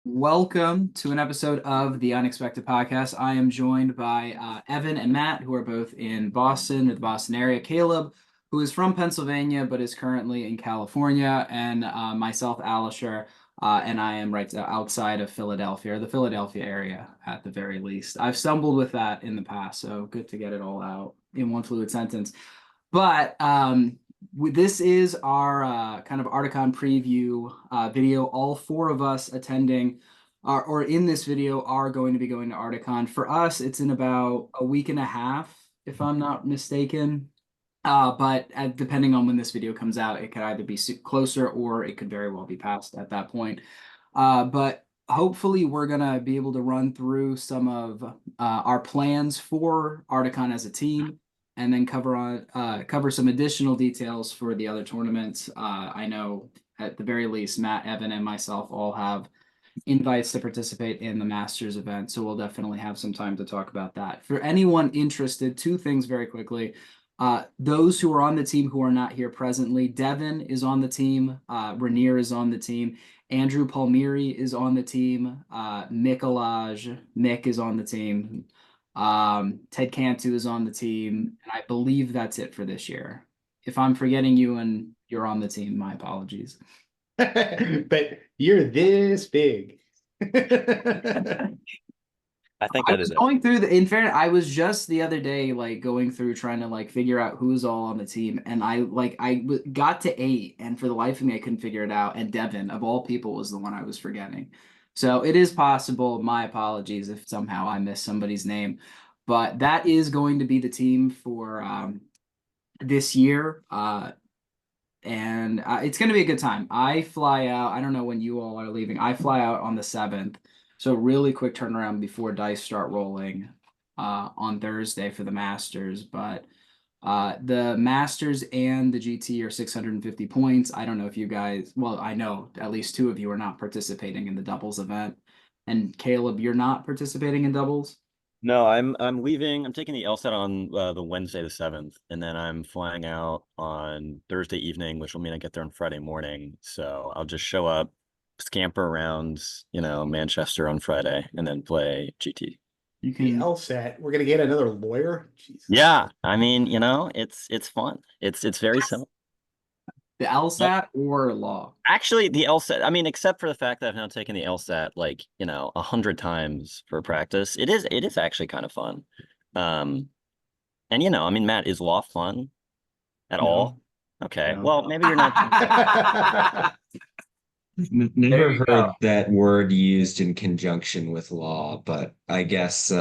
Welcome to an episode of the Unexpected Podcast. I am joined by Evan and Matt, who are both in Boston or the Boston area. Caleb, who is from Pennsylvania but is currently in California, and myself, Alisher, and I am right outside of Philadelphia, or the Philadelphia area at the very least. I've stumbled with that in the past, so good to get it all out in one fluid sentence. But this is our kind of Ardacon preview video. All four of us attending or in this video are going to be going to Ardacon. For us, it's in about a week and a half, if I'm not mistaken. But depending on when this video comes out, it could either be closer or it could very well be past at that point. But hopefully we're going to be able to run through some of our plans for Ardacon as a team and then cover some additional details for the other tournaments. I know at the very least, Matt, Evan, and myself all have invites to participate in the Masters event, so we'll definitely have some time to talk about that. For anyone interested, two things very quickly. Those who are on the team who are not here presently, Devin is on the team, Rainier is on the team, Andrew Palmieri is on the team, Mick is on the team. Ted Cantu is on the team, and I believe that's it for this year. If I'm forgetting you and you're on the team, my apologies. But you're this big. I think I that was is it. going through in fairness, I was just the other day going through trying to figure out who's all on the team, and I got to 8, and for the life of me I couldn't figure it out. And Devin, of all people, was the one I was forgetting. So it is possible. My apologies if somehow I missed somebody's name, but that is going to be the team for this year. And it's going to be a good time. I fly out. I don't know when you all are leaving. I fly out on the 7th. So really quick turnaround before dice start rolling on Thursday for the Masters. But the Masters and the GT are 650 points. I don't know if you guys, well, I know at least 2 of you are not participating in the doubles event. And Caleb, you're not participating in doubles? No, I'm leaving. I'm taking the LSAT on the Wednesday the 7th, and then I'm flying out on Thursday evening, which will mean I get there on Friday morning. So I'll just show up, scamper around, Manchester on Friday, and then play GT. You The can. LSAT. We're gonna get another lawyer. Jesus. Yeah, I mean, it's fun. It's very simple. The LSAT or law? Actually, the LSAT, I mean, except for the fact that I've now taken the LSAT 100 times for practice, it is actually kind of fun. And I mean, Matt, is law fun at all? Okay, No. well, maybe you're not. Never heard that word used in conjunction with law, but I guess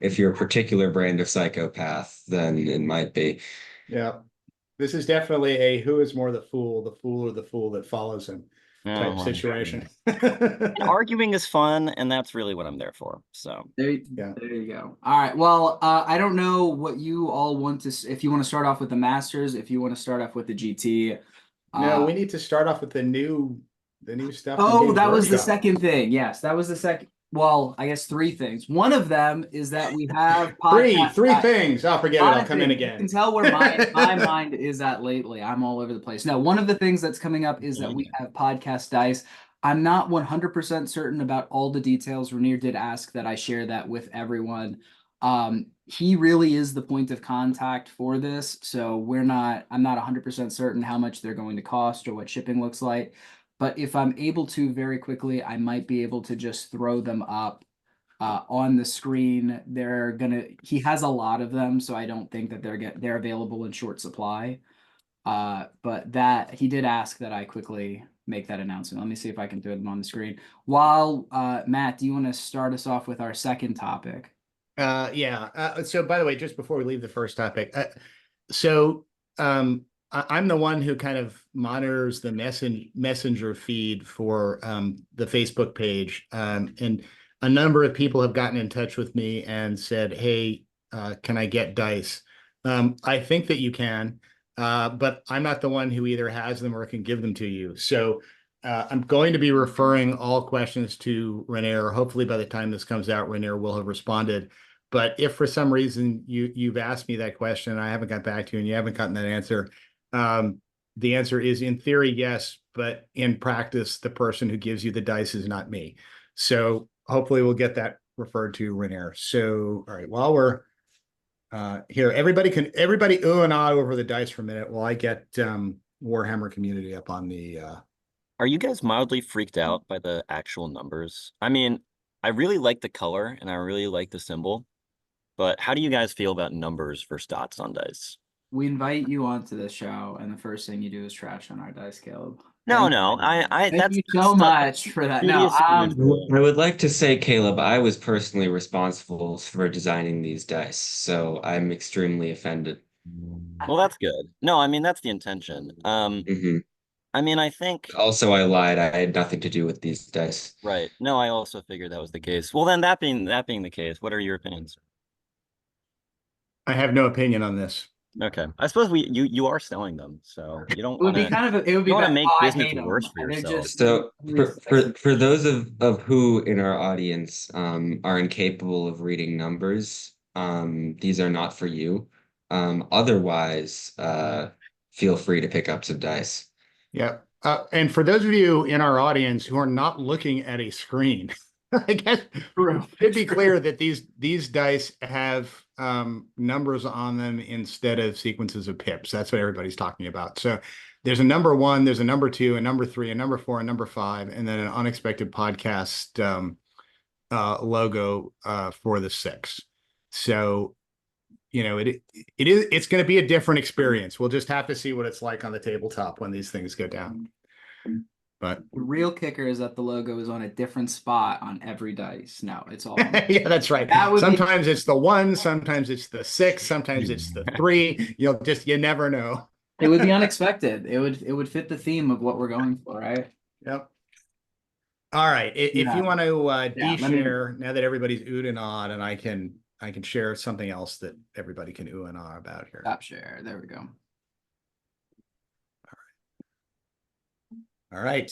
if you're a particular brand of psychopath, then it might be. Yeah. This is definitely a who is more the fool or the fool that follows him type well, situation. Arguing is fun, and that's really what I'm there for. So There you go. All right. Well, I don't know what you all want to, if you want to start off with the Masters, if you want to start off with the GT. No, we need to start off with the new stuff. Oh, that was the second thing. Yes, that was the second. Well, I guess 3 things. One of them is that we have three things. I'll forget it. I'll come in again. You can tell where my mind is at lately. I'm all over the place. No, one of the things that's coming up is that we have podcast dice. I'm not 100% certain about all the details. Rainier did ask that I share that with everyone. He really is the point of contact for this, so I'm not 100% certain how much they're going to cost or what shipping looks like. But if I'm able to very quickly, I might be able to just throw them up on the screen. He has a lot of them, so I don't think that they're available in short supply. But that he did ask that I quickly make that announcement. Let me see if I can throw them on the screen. While Matt, do you want to start us off with our second topic? Yeah. So by the way, just before we leave the first topic, I'm the one who kind of monitors the messenger feed for the Facebook page. And a number of people have gotten in touch with me and said, hey, can I get dice? I think that you can, but I'm not the one who either has them or can give them to you. So I'm going to be referring all questions to Rainier. Hopefully by the time this comes out, Rainier will have responded. But if for some reason you've asked me that question and I haven't got back to you and you haven't gotten that answer, the answer is in theory, yes, but in practice, the person who gives you the dice is not me. So hopefully we'll get that referred to Earnur. So, all right, while we're here, everybody ooh and ah over the dice for a minute while I get Warhammer Community up on the Are you guys mildly freaked out by the actual numbers? I mean, I really like the color and I really like the symbol, but how do you guys feel about numbers versus dots on dice? We invite you onto the show, and the first thing you do is trash on our dice, Caleb. No, no, Thank you that's so stuff much for that. No, previous students do. I would like to say, Caleb, I was personally responsible for designing these dice, so I'm extremely offended. Well, that's good. No, I mean that's the intention. Hmm. I mean, I think Also, I lied. I had nothing to do with these dice. right. No, I also figured that was the case. Well, then that being the case, what are your opinions? I have no opinion on this. Okay, I suppose you are selling them, so you don't it would be want to kind of it would be want to bad. make Oh, I business hate 'em, worse for and they're yourself. just So really for those of who in our audience are incapable of reading numbers, these are not for you. Otherwise, feel free to pick up some dice. Yeah. And for those of you in our audience who are not looking at a screen, I guess it'd be clear that these dice have numbers on them instead of sequences of pips. That's what everybody's talking about. So there's a number 1, there's a number 2, a number 3, a number 4, a number 5, and then an unexpected podcast logo for the 6. So it's going to be a different experience. We'll just have to see what it's like on the tabletop when these things go down. But the real kicker is that the logo is on a different spot on every dice. No, it's all yeah, that's right. Sometimes it's the 1, sometimes it's the 6, sometimes it's the 3. You never know. It would be unexpected. It would fit the theme of what we're going for, right? Yep. All right. If you want to de-share now that everybody's oohed and awed, and I can share something else that everybody can ooh and ah about here. Stop share. There we go. All right.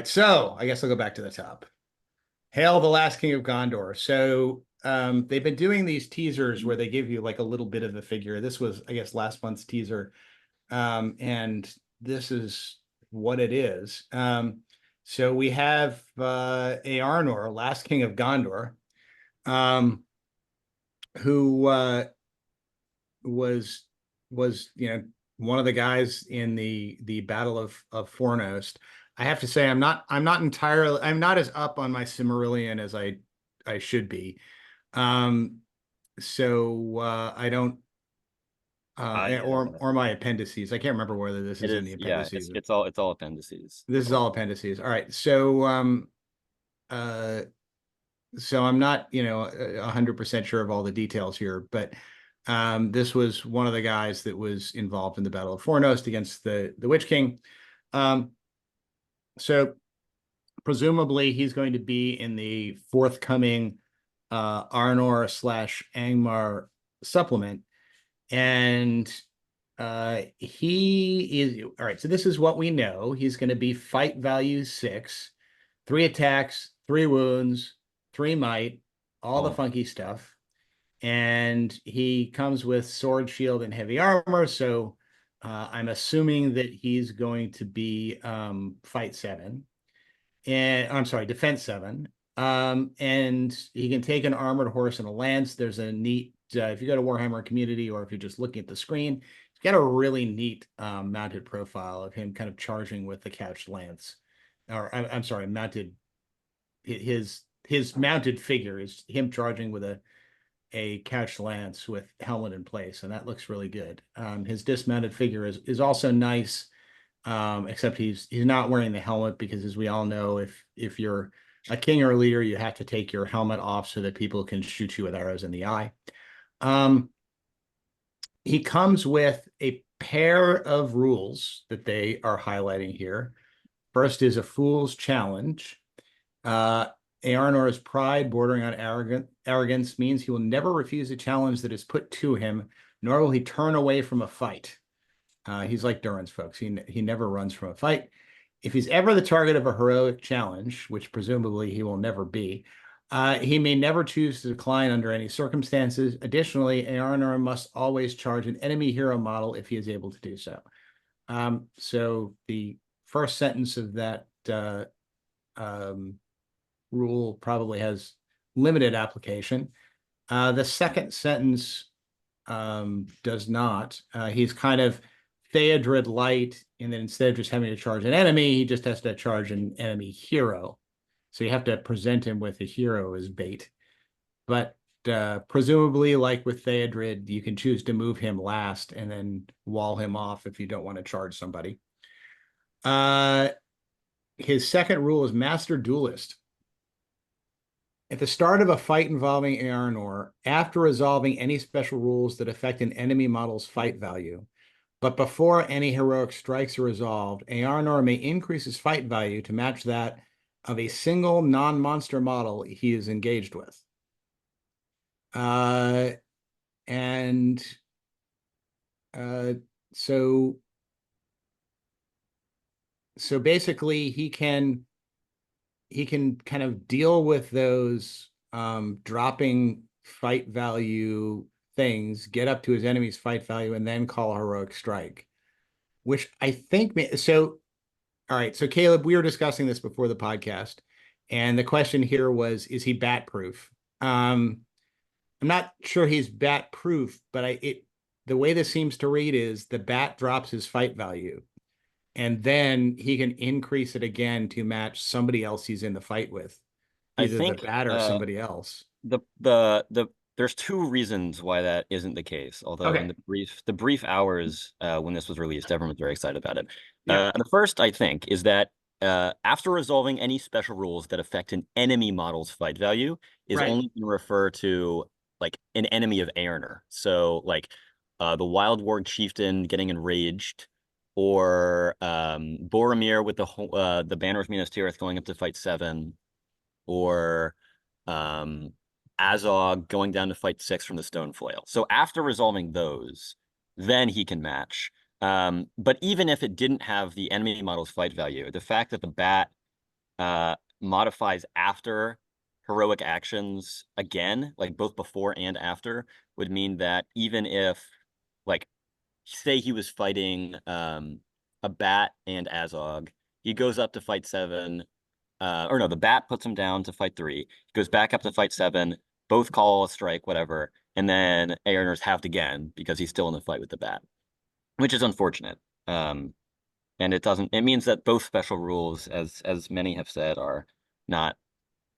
So I guess I'll go back to the top. Hail the last king of Gondor. So they've been doing these teasers where they give you like a little bit of the figure. This was, I guess, last month's teaser. And this is what it is. So we have Arnor, last king of Gondor, who was one of the guys in the Battle of Fornost. I have to say I'm not as up on my Silmarillion as I should be. So I don't or my appendices. I can't remember whether this is in the appendices. Yeah, it's all appendices. This is all appendices. All right. So so I'm not 100% sure of all the details here, but this was one of the guys that was involved in the Battle of Fornost against the Witch King. So presumably he's going to be in the forthcoming Arnor/Angmar supplement. And he is all right. So this is what we know. He's going to be fight value 6, 3 attacks, 3 wounds, 3 might, all the funky stuff. And he comes with sword, shield, and heavy armor. So I'm assuming that he's going to be fight 7. And I'm sorry, defense 7. And he can take an armored horse and a lance. There's a neat, if you go to Warhammer Community or if you're just looking at the screen, he's got a really neat mounted profile of him kind of charging with the couched lance. Or I'm sorry, his mounted figure is him charging with a couched lance with helmet in place, and that looks really good. His dismounted figure is also nice, except he's not wearing the helmet because, as we all know, if you're a king or a leader, you have to take your helmet off so that people can shoot you with arrows in the eye. He comes with a pair of rules that they are highlighting here. First is a fool's challenge. Arnor's pride bordering on arrogance means he will never refuse a challenge that is put to him, nor will he turn away from a fight. He's like Durin's folks. He never runs from a fight. If he's ever the target of a heroic challenge, which presumably he will never be, he may never choose to decline under any circumstances. Additionally, Arnor must always charge an enemy hero model if he is able to do so. So the first sentence of that rule probably has limited application. The second sentence does not. He's kind of Theodred light, and then instead of just having to charge an enemy, he just has to charge an enemy hero. So you have to present him with a hero as bait. But presumably, like with Theodred, you can choose to move him last and then wall him off if you don't want to charge somebody. His second rule is Master Duelist. At the start of a fight involving Arnor, after resolving any special rules that affect an enemy model's fight value, but before any heroic strikes are resolved, Arnor may increase his fight value to match that of a single non-monster model he is engaged with. So basically he can kind of deal with those dropping fight value things, get up to his enemy's fight value, and then call a heroic strike, which I think so. All right, so Caleb, we were discussing this before the podcast, and the question here was, is he bat proof? I'm not sure he's bat proof, but the way this seems to read is the bat drops his fight value, and then he can increase it again to match somebody else he's in the fight with, either the bat or somebody else. There's two reasons why that isn't the case. Although Okay. in the brief hours when this was released, everyone was very excited about it. Yeah. The first, I think, is that after resolving any special rules that affect an enemy model's fight value is Right. only going to refer to like an enemy of Earnur. So like the Wild Warg Chieftain getting enraged, or Boromir with the Banner of Minas Tirith going up to fight 7, or Azog going down to fight 6 from the Stone Flail. So after resolving those, then he can match. But even if it didn't have the enemy model's fight value, the fact that the bat modifies after heroic actions again, like both before and after, would mean that even if, like, say he was fighting a bat and Azog, he goes up to fight 7, or no, the bat puts him down to fight 3, he goes back up to fight 7, both call a strike, whatever, and then Earnur's halved again because he's still in the fight with the bat, which is unfortunate. And it means that both special rules, as many have said, are not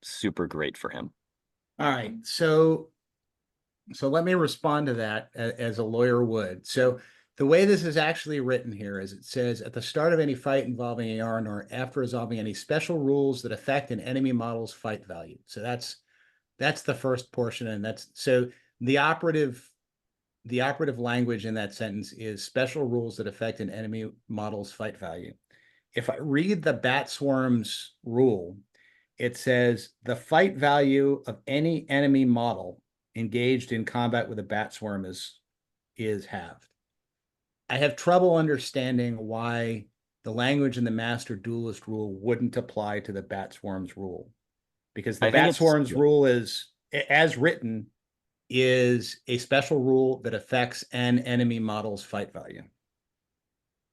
super great for him. All right, so let me respond to that as a lawyer would. So the way this is actually written here is it says, at the start of any fight involving Arnor, after resolving any special rules that affect an enemy model's fight value. So that's the first portion, and so the operative language in that sentence is special rules that affect an enemy model's fight value. If I read the Bat Swarm's rule, it says the fight value of any enemy model engaged in combat with a Bat Swarm is halved. I have trouble understanding why the language in the Master Duelist rule wouldn't apply to the Bat Swarm's rule, because the Bat Swarm's rule is, as written, is a special rule that affects an enemy model's fight value.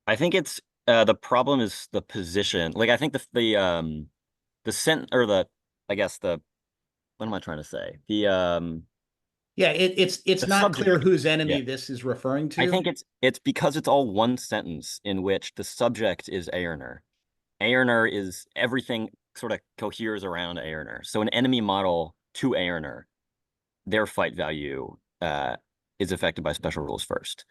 I think it's the problem is the position. Like, I think the sent or the I guess the what am I trying to say? The yeah, it's not subject. Clear whose enemy this is referring to. I think it's because it's all one sentence in which the subject is Earnur. Earnur is everything sort of coheres around Earnur. So an enemy model to Earnur, their fight value is affected by special rules first.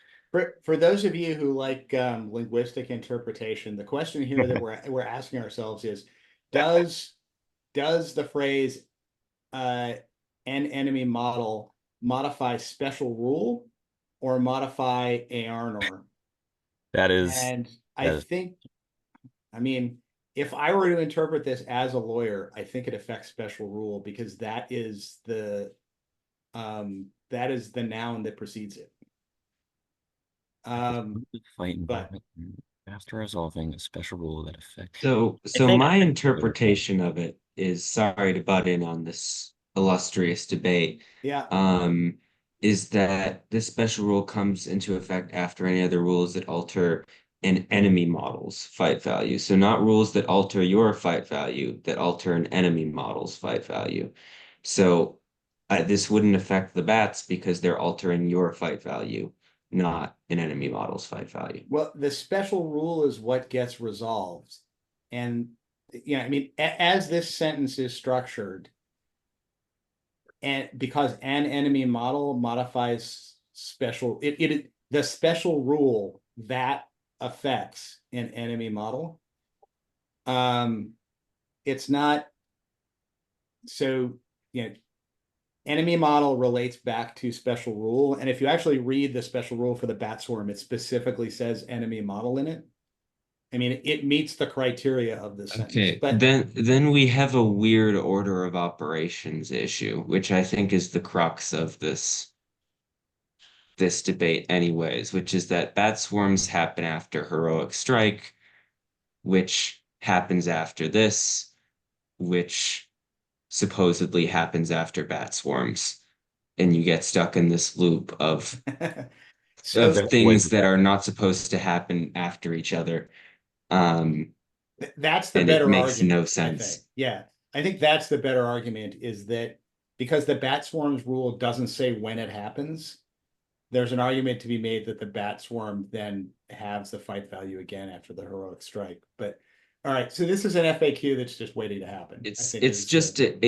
For those of you who like linguistic interpretation, the question here that we're asking ourselves is, does the phrase an enemy model modify special rule or modify Arnor? And I think, I mean, if I were to interpret this as a lawyer, I think it affects special rule, because that is the noun that precedes it. But after resolving a special rule that affects. So my interpretation of it is, sorry to butt in on this illustrious debate. Yeah. Is that this special rule comes into effect after any other rules that alter an enemy model's fight value. So not rules that alter your fight value, that alter an enemy model's fight value. So this wouldn't affect the bats because they're altering your fight value, not an enemy model's fight value. Well, the special rule is what gets resolved. And, I mean, as this sentence is structured, and because an enemy model modifies the special rule that affects an enemy model, it's not, so, enemy model relates back to special rule. And if you actually read the special rule for the bat swarm, it specifically says enemy model in it. I mean, it meets the criteria of this sentence. Okay, But then we have a weird order of operations issue, which I think is the crux of this debate anyways, which is that bat swarms happen after heroic strike, which happens after this, which supposedly happens after bat swarms. And you get stuck in this loop of so things that are not supposed to happen after each other. That's the and better it makes argument, no I sense. think. Yeah, I think that's the better argument, is that because the bat swarms rule doesn't say when it happens, there's an argument to be made that the bat swarm then halves the fight value again after the heroic strike. But all right, so this is an FAQ that's just waiting to happen. It's just it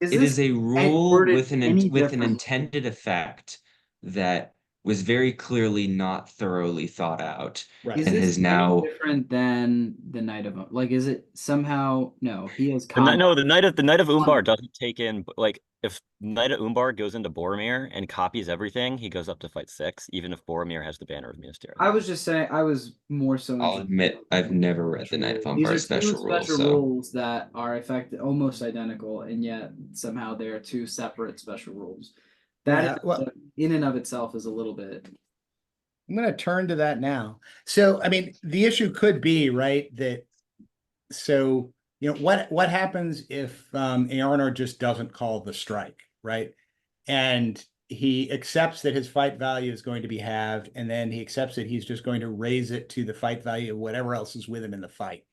is a rule worded with an any with an differently? intended effect that was very clearly not thoroughly thought out. right. Is and this is any now different than the Knight of like? Is it somehow no? He has No, the Knight of Um, Umbar doesn't take in, like, if Knight of Umbar goes into Boromir and copies everything, he goes up to fight 6, even if Boromir has the banner of Minas Tirith. I was just saying, I was more so. I'll admit I've never read the Knight of These Umbar are special two rules, special so rules that are effective, almost identical, and yet somehow they are two separate special rules. That Yeah, well, in and of itself is a little bit. I'm going to turn to that now. So, I mean, the issue could be, right, that, so, what happens if Arnor just doesn't call the strike, right? And he accepts that his fight value is going to be halved, and then he accepts that he's just going to raise it to the fight value of whatever else is with him in the fight.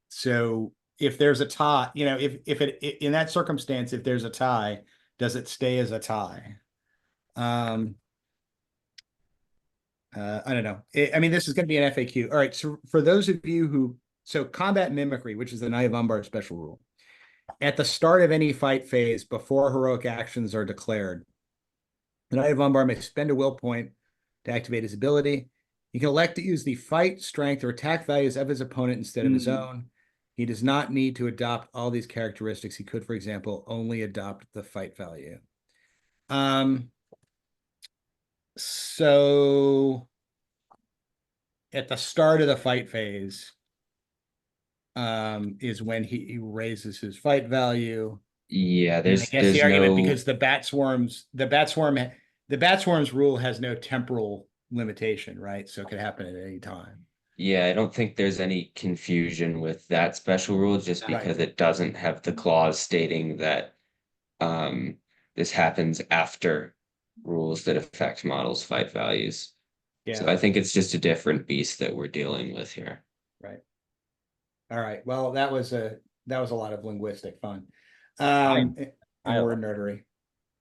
So if there's a tie, if it in that circumstance, if there's a tie, does it stay as a tie? I don't know. I mean, this is going to be an FAQ. All right. So for those of you so combat mimicry, which is the Knight of Umbar special rule, at the start of any fight phase, before heroic actions are declared, the Knight of Umbar may spend a will point to activate his ability. He can elect to use the fight, strength, or attack values of his opponent instead of his own. He does not need to adopt all these characteristics. He could, for example, only adopt the fight value. So at the start of the fight phase is when he raises his fight value. yeah, And I guess the argument, because the bat swarms rule has no temporal limitation, right? So it could happen at any time. Yeah, I don't think there's any confusion with that special rule just Right. because it doesn't have the clause stating that this happens after rules that affect models' fight values. Yeah. So I think it's just a different beast that we're dealing with here. Right. All right. Well, that was a lot of linguistic fun. I And word nerdery.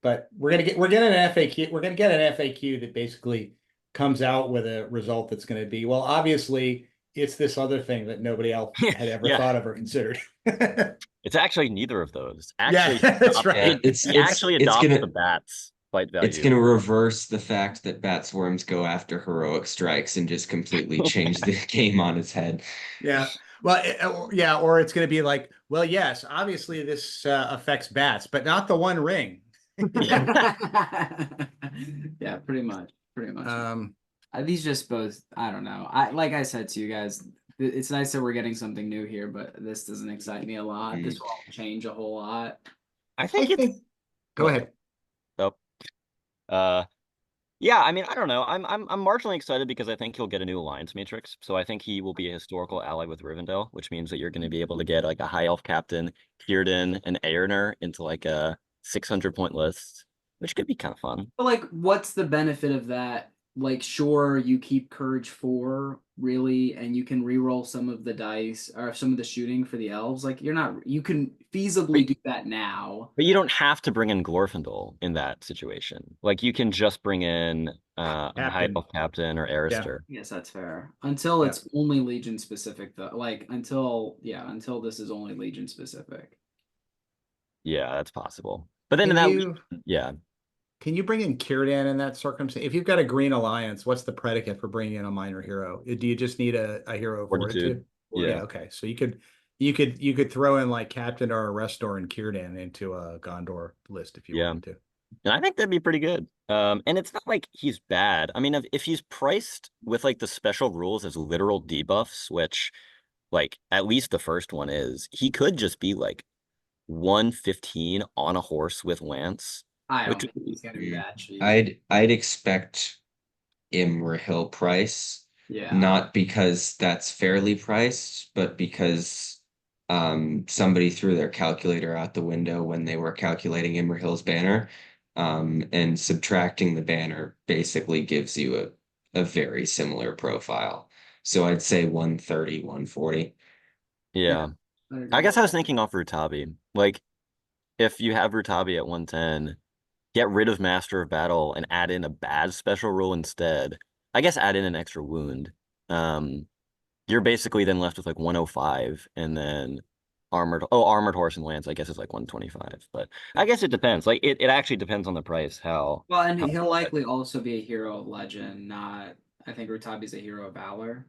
But we're getting an FAQ. We're gonna get an FAQ that basically comes out with a result that's going to be, well, obviously it's this other thing that nobody else had ever thought of or considered. It's actually neither of those. Yeah, Actually, that's right. He actually adopts the bats fight value. It's gonna reverse the fact that bat swarms go after heroic strikes and just completely change the game on its head. Yeah. Well, yeah, or it's going to be like, well, yes, obviously this affects bats, but not the One Ring. Yeah, pretty much. These just both, I don't know. Like I said to you guys, it's nice that we're getting something new here, but this doesn't excite me a lot. This won't change a whole lot. I think Go ahead. Yeah, I mean, I don't know. I'm marginally excited because I think he'll get a new alliance matrix. So I think he will be a historical ally with Rivendell, which means that you're going to be able to get like a high elf captain, Círdan, and Earnur into like a 600-point list, which could be kind of fun. But like, what's the benefit of that like, sure, you keep Courage 4 really, and you can reroll some of the dice or some of the shooting for the elves. Like, you can feasibly do that now. But you don't have to bring in Glorfindel in that situation. Like you can just bring in a High Captain. Elf Captain or Yeah. Arister. Yes, that's fair. Until Yeah. it's only Legion specific, though. Like, until this is only Legion specific. Yeah, that's possible. But then Can in that, you yeah, can you bring in Círdan in that circumstance? If you've got a green alliance, what's the predicate for bringing in a minor hero? Do you just need a hero of Fortitude. Yeah, Yeah. okay. So you could throw in like Captain or a Restor and Círdan into a Gondor list if you Yeah. wanted to. And I think that'd be pretty good. And it's not like he's bad. I mean, if he's priced with like the special rules as literal debuffs, which like at least the first one is, he could just be like 115 on a horse with lance, I don't which think he's gonna be that cheap. I'd expect Imrahil price, Yeah. not because that's fairly priced, but because somebody threw their calculator out the window when they were calculating Imrahil's banner. And subtracting the banner basically gives you a very similar profile. So I'd say 130, 140. yeah. I guess I was thinking off Rutabi. Like if you have Rutabi at 110, get rid of Master of Battle and add in a bad special rule instead. I guess add in an extra wound. You're basically then left with like 105 and then armored horse and lance, I guess is like 125. But I guess it depends. Like it actually depends on the price, how Well, and how he'll likely also be a hero of legend, not. I think Rutabi's a hero of valor.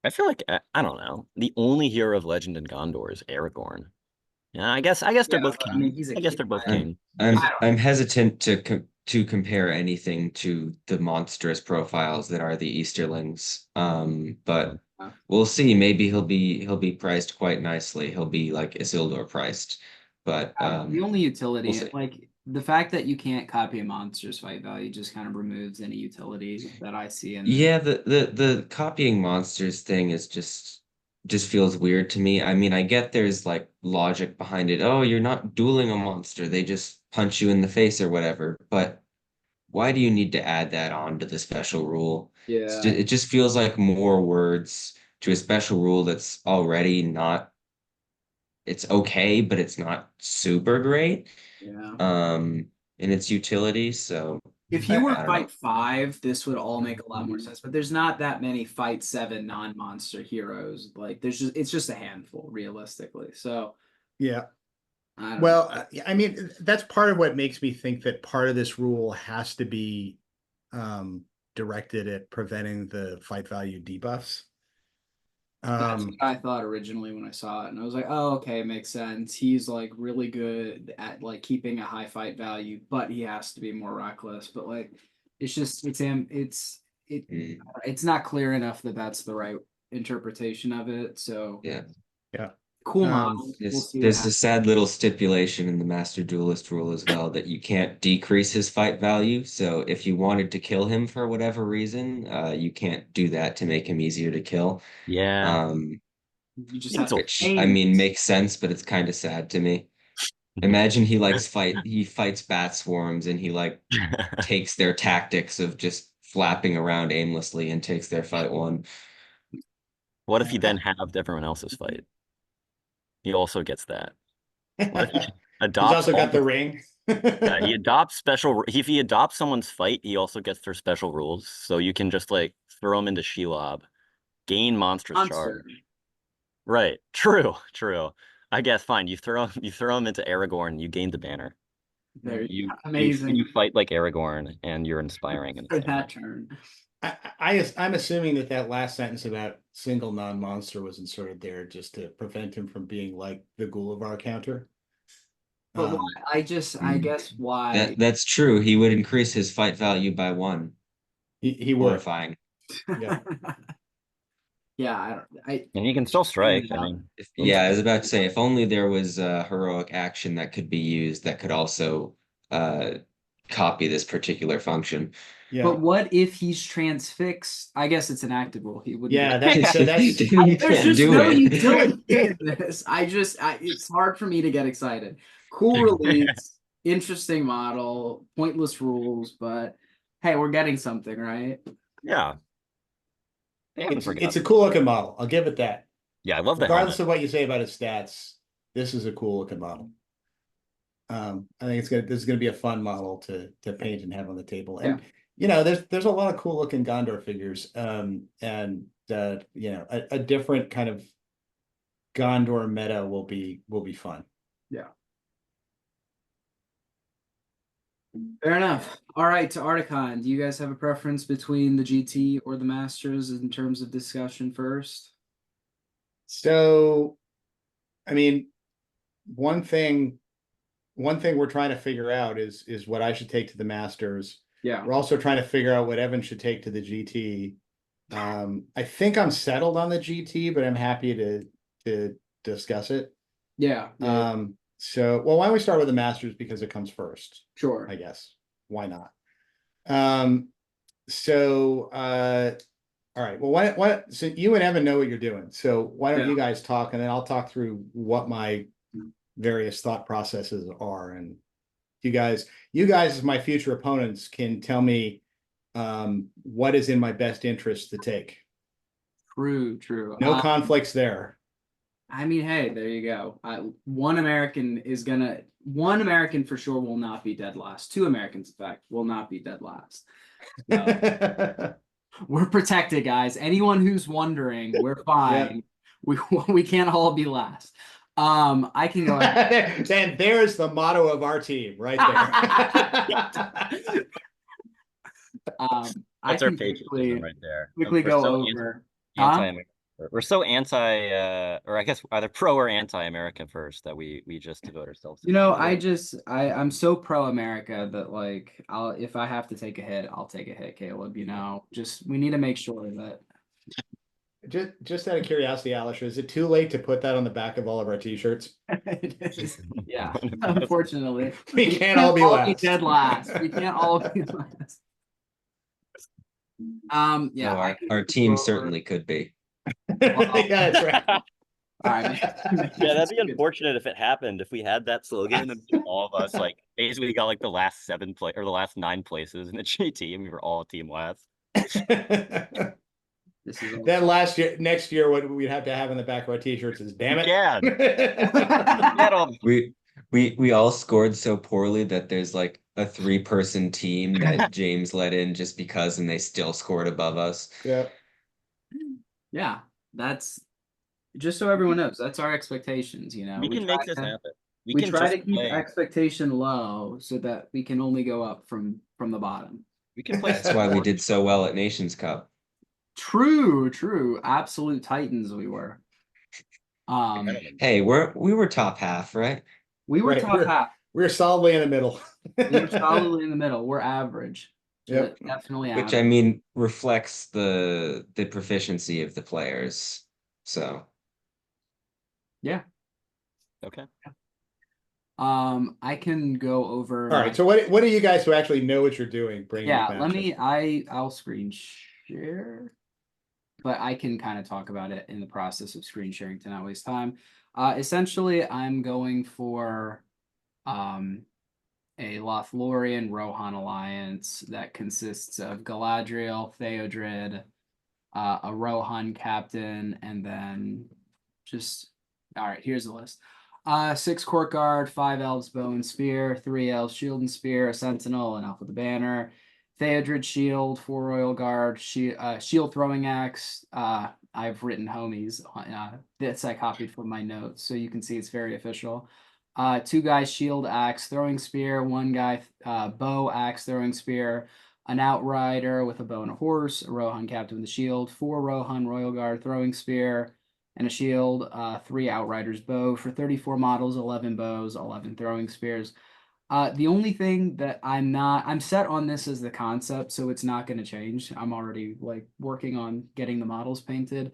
I feel like I don't know. The only hero of legend in Gondor is Aragorn. Yeah, I guess they're Yeah, both but, I king. mean, he's a I guess king. they're both I'm king. I'm I don't. I'm hesitant to compare anything to the monstrous profiles that are the Easterlings. But Uh, we'll see. Maybe he'll be priced quite nicely. He'll be like Isildur priced. But The only we'll utility, see. like the fact that you can't copy a monster's fight value, just kind of removes any utility that I see in this. Yeah, the copying monsters thing is just feels weird to me. I mean, I get there's like logic behind it. Oh, you're not dueling a monster. They just punch you in the face or whatever. But why do you need to add that on to the special rule? Yeah, It just feels like more words to a special rule that's already not, it's okay, but it's not super great yeah. um in its utility. So If he I, were I don't know. fight 5, this would all make a lot more sense. But there's not that many fight 7 non-monster heroes. Like it's just a handful, realistically. So Yeah. I don't know. Well, I mean, that's part of what makes me think that part of this rule has to be directed at preventing the fight value debuffs. That's what I thought originally when I saw it, and I was like, "Oh, okay, makes sense." He's like really good at like keeping a high fight value, but he has to be more reckless. But like, Mm, it's not clear enough that that's the right interpretation of it. So yeah. Yeah. cool Um, model. We'll There's see what there's a happens. sad little stipulation in the Master Duelist rule as well that you can't decrease his fight value. So if you wanted to kill him for whatever reason, you can't do that to make him easier to kill. Yeah. Um, You just I think have it's to which I aim. mean makes sense, but it's kind of sad to me. Imagine he fights bat swarms and he like takes their tactics of just flapping around aimlessly and takes their fight one. What if you then have everyone else's fight? He also gets that. What if he He's adopts also all got the the ring. yeah, he adopts special if he adopts someone's fight, he also gets their special rules. So you can just like throw him into Shelob, gain monstrous charge. Monster. Right. True. True. I guess fine. You throw him into Aragorn, you gain the banner. There you You go. you Amazing you fight like Aragorn and you're inspiring and for that turn. I'm assuming that last sentence about single non-monster was inserted there just to prevent him from being like the Gulliver counter. But why, Um, I guess why. That's true. He would increase his fight value by 1. he would. Horrifying. Yeah. Yeah, and he can still strike. I mean, Yeah, I was about to say, if only there was a heroic action that could be used that could also uh, copy this particular function. Yeah. But what if he's transfixed? I guess it's an active rule. He wouldn't. Yeah, that's You There's can't just do no it. utility in this. It's hard for me to get excited. Cool release, interesting model, pointless rules, but hey, we're getting something, right? Yeah. They haven't It's forgotten. a cool looking model. I'll give it that. Yeah, I love the Regardless helmet. of what you say about his stats, this is a cool looking model. I think this is gonna be a fun model to paint and have on the table. And there's a lot of cool looking Gondor figures. And a different kind of Gondor meta will be fun. Yeah. Fair enough. All right, to Ardacon, do you guys have a preference between the GT or the Masters in terms of discussion first? So, I mean, one thing we're trying to figure out is what I should take to the Masters. Yeah. We're also trying to figure out what Evan should take to the GT. I think I'm settled on the GT, but I'm happy to discuss it. Yeah. So, well, why don't we start with the Masters because it comes first, Sure. I guess. Why not? All right. Well, why so you and Evan know what you're doing. So why don't you guys talk, and then I'll talk through what my various thought processes are. And you guys as my future opponents can tell me what is in my best interest to take. True. No conflicts there. I mean, hey, there you go. One American for sure will not be dead last. Two Americans, in fact, will not be dead last. So, we're protected, guys. Anyone who's wondering, we're fine. We can't all be last. I can go ahead. Then there's the motto of our team right there. That's our patriotism right there. Quickly go over. We're so anti, or I guess either pro or anti-American first that we just devote ourselves to. I'm so pro-America that like if I have to take a hit, I'll take a hit, Caleb. We need to make sure that. Just out of curiosity, Alisher, is it too late to put that on the back of all of our t-shirts? It is. Yeah, unfortunately. We can't all be last. Dead last. We can't all be last. No, our team certainly could be. Yeah, that's right. All right. Yeah, that'd be unfortunate if it happened. If we had that slogan and all of us like basically got like the last 7 or the last 9 places in the GT and we were all team last. Then next year, what we'd have to have in the back of our t-shirts is "Damn it!" Yeah. We all scored so poorly that there's like a 3-person team that James let in just because, and they still scored above us. Yeah. Yeah, that's just so everyone knows. That's our expectations. We can make this happen. We try to keep expectation low so that we can only go up from the bottom. We can play. That's why we did so well at Nations Cup. True. Absolute titans we were. Hey, we were top half, right? We were top half. We were solidly in the middle. We were solidly in the middle. We're average. Yep. Definitely average. Which I mean reflects the proficiency of the players. So yeah. Okay. I can go over. All right. So what do you guys who actually know what you're doing bring? Yeah, I'll screen share, but I can kind of talk about it in the process of screen sharing to not waste time. Essentially, I'm going for a Lothlorien Rohan alliance that consists of Galadriel, Theodred, a Rohan captain, and then all right, here's the list. 6 court guard, 5 elves bow and spear, 3 elves shield and spear, a sentinel, and elf with a banner, Theodred shield, 4 royal guard, shield throwing axe. I've written homies that I copied from my notes, so you can see it's very official. 2 guys shield axe throwing spear, 1 guy bow axe throwing spear, an outrider with a bow and a horse, a Rohan captain with a shield, 4 Rohan royal guard throwing spear and a shield, 3 outriders bow for 34 models, 11 bows, 11 throwing spears. The only thing that I'm set on this as the concept, so it's not going to change. I'm already like working on getting the models painted.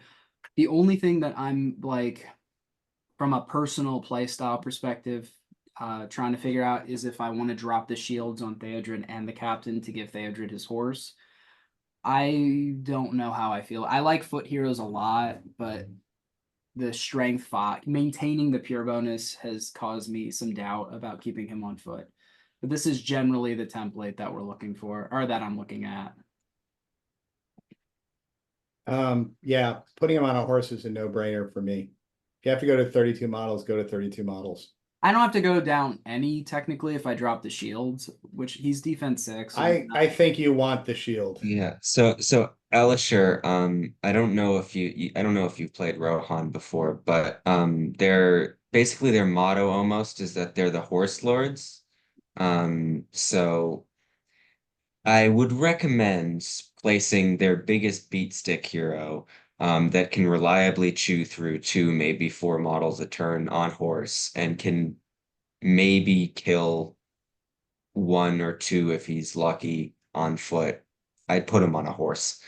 The only thing that I'm like, from a personal playstyle perspective, trying to figure out is if I want to drop the shields on Theodred and the captain to give Theodred his horse. I don't know how I feel. I like foot heroes a lot, but the strength maintaining the pure bonus has caused me some doubt about keeping him on foot. but this is generally the template that we're looking for, or that I'm looking at. Yeah, putting him on a horse is a no-brainer for me. If you have to go to 32 models, go to 32 models. I don't have to go down any technically if I drop the shields, which he's defense 6. So I think you want the shield. Yeah. So Alisher, I don't know if I don't know if you've played Rohan before, but their basically their motto almost is that they're the horse lords. So I would recommend placing their biggest beat stick hero that can reliably chew through 2, maybe 4 models a turn on horse and can maybe kill 1 or 2 if he's lucky on foot. I'd put him on a horse.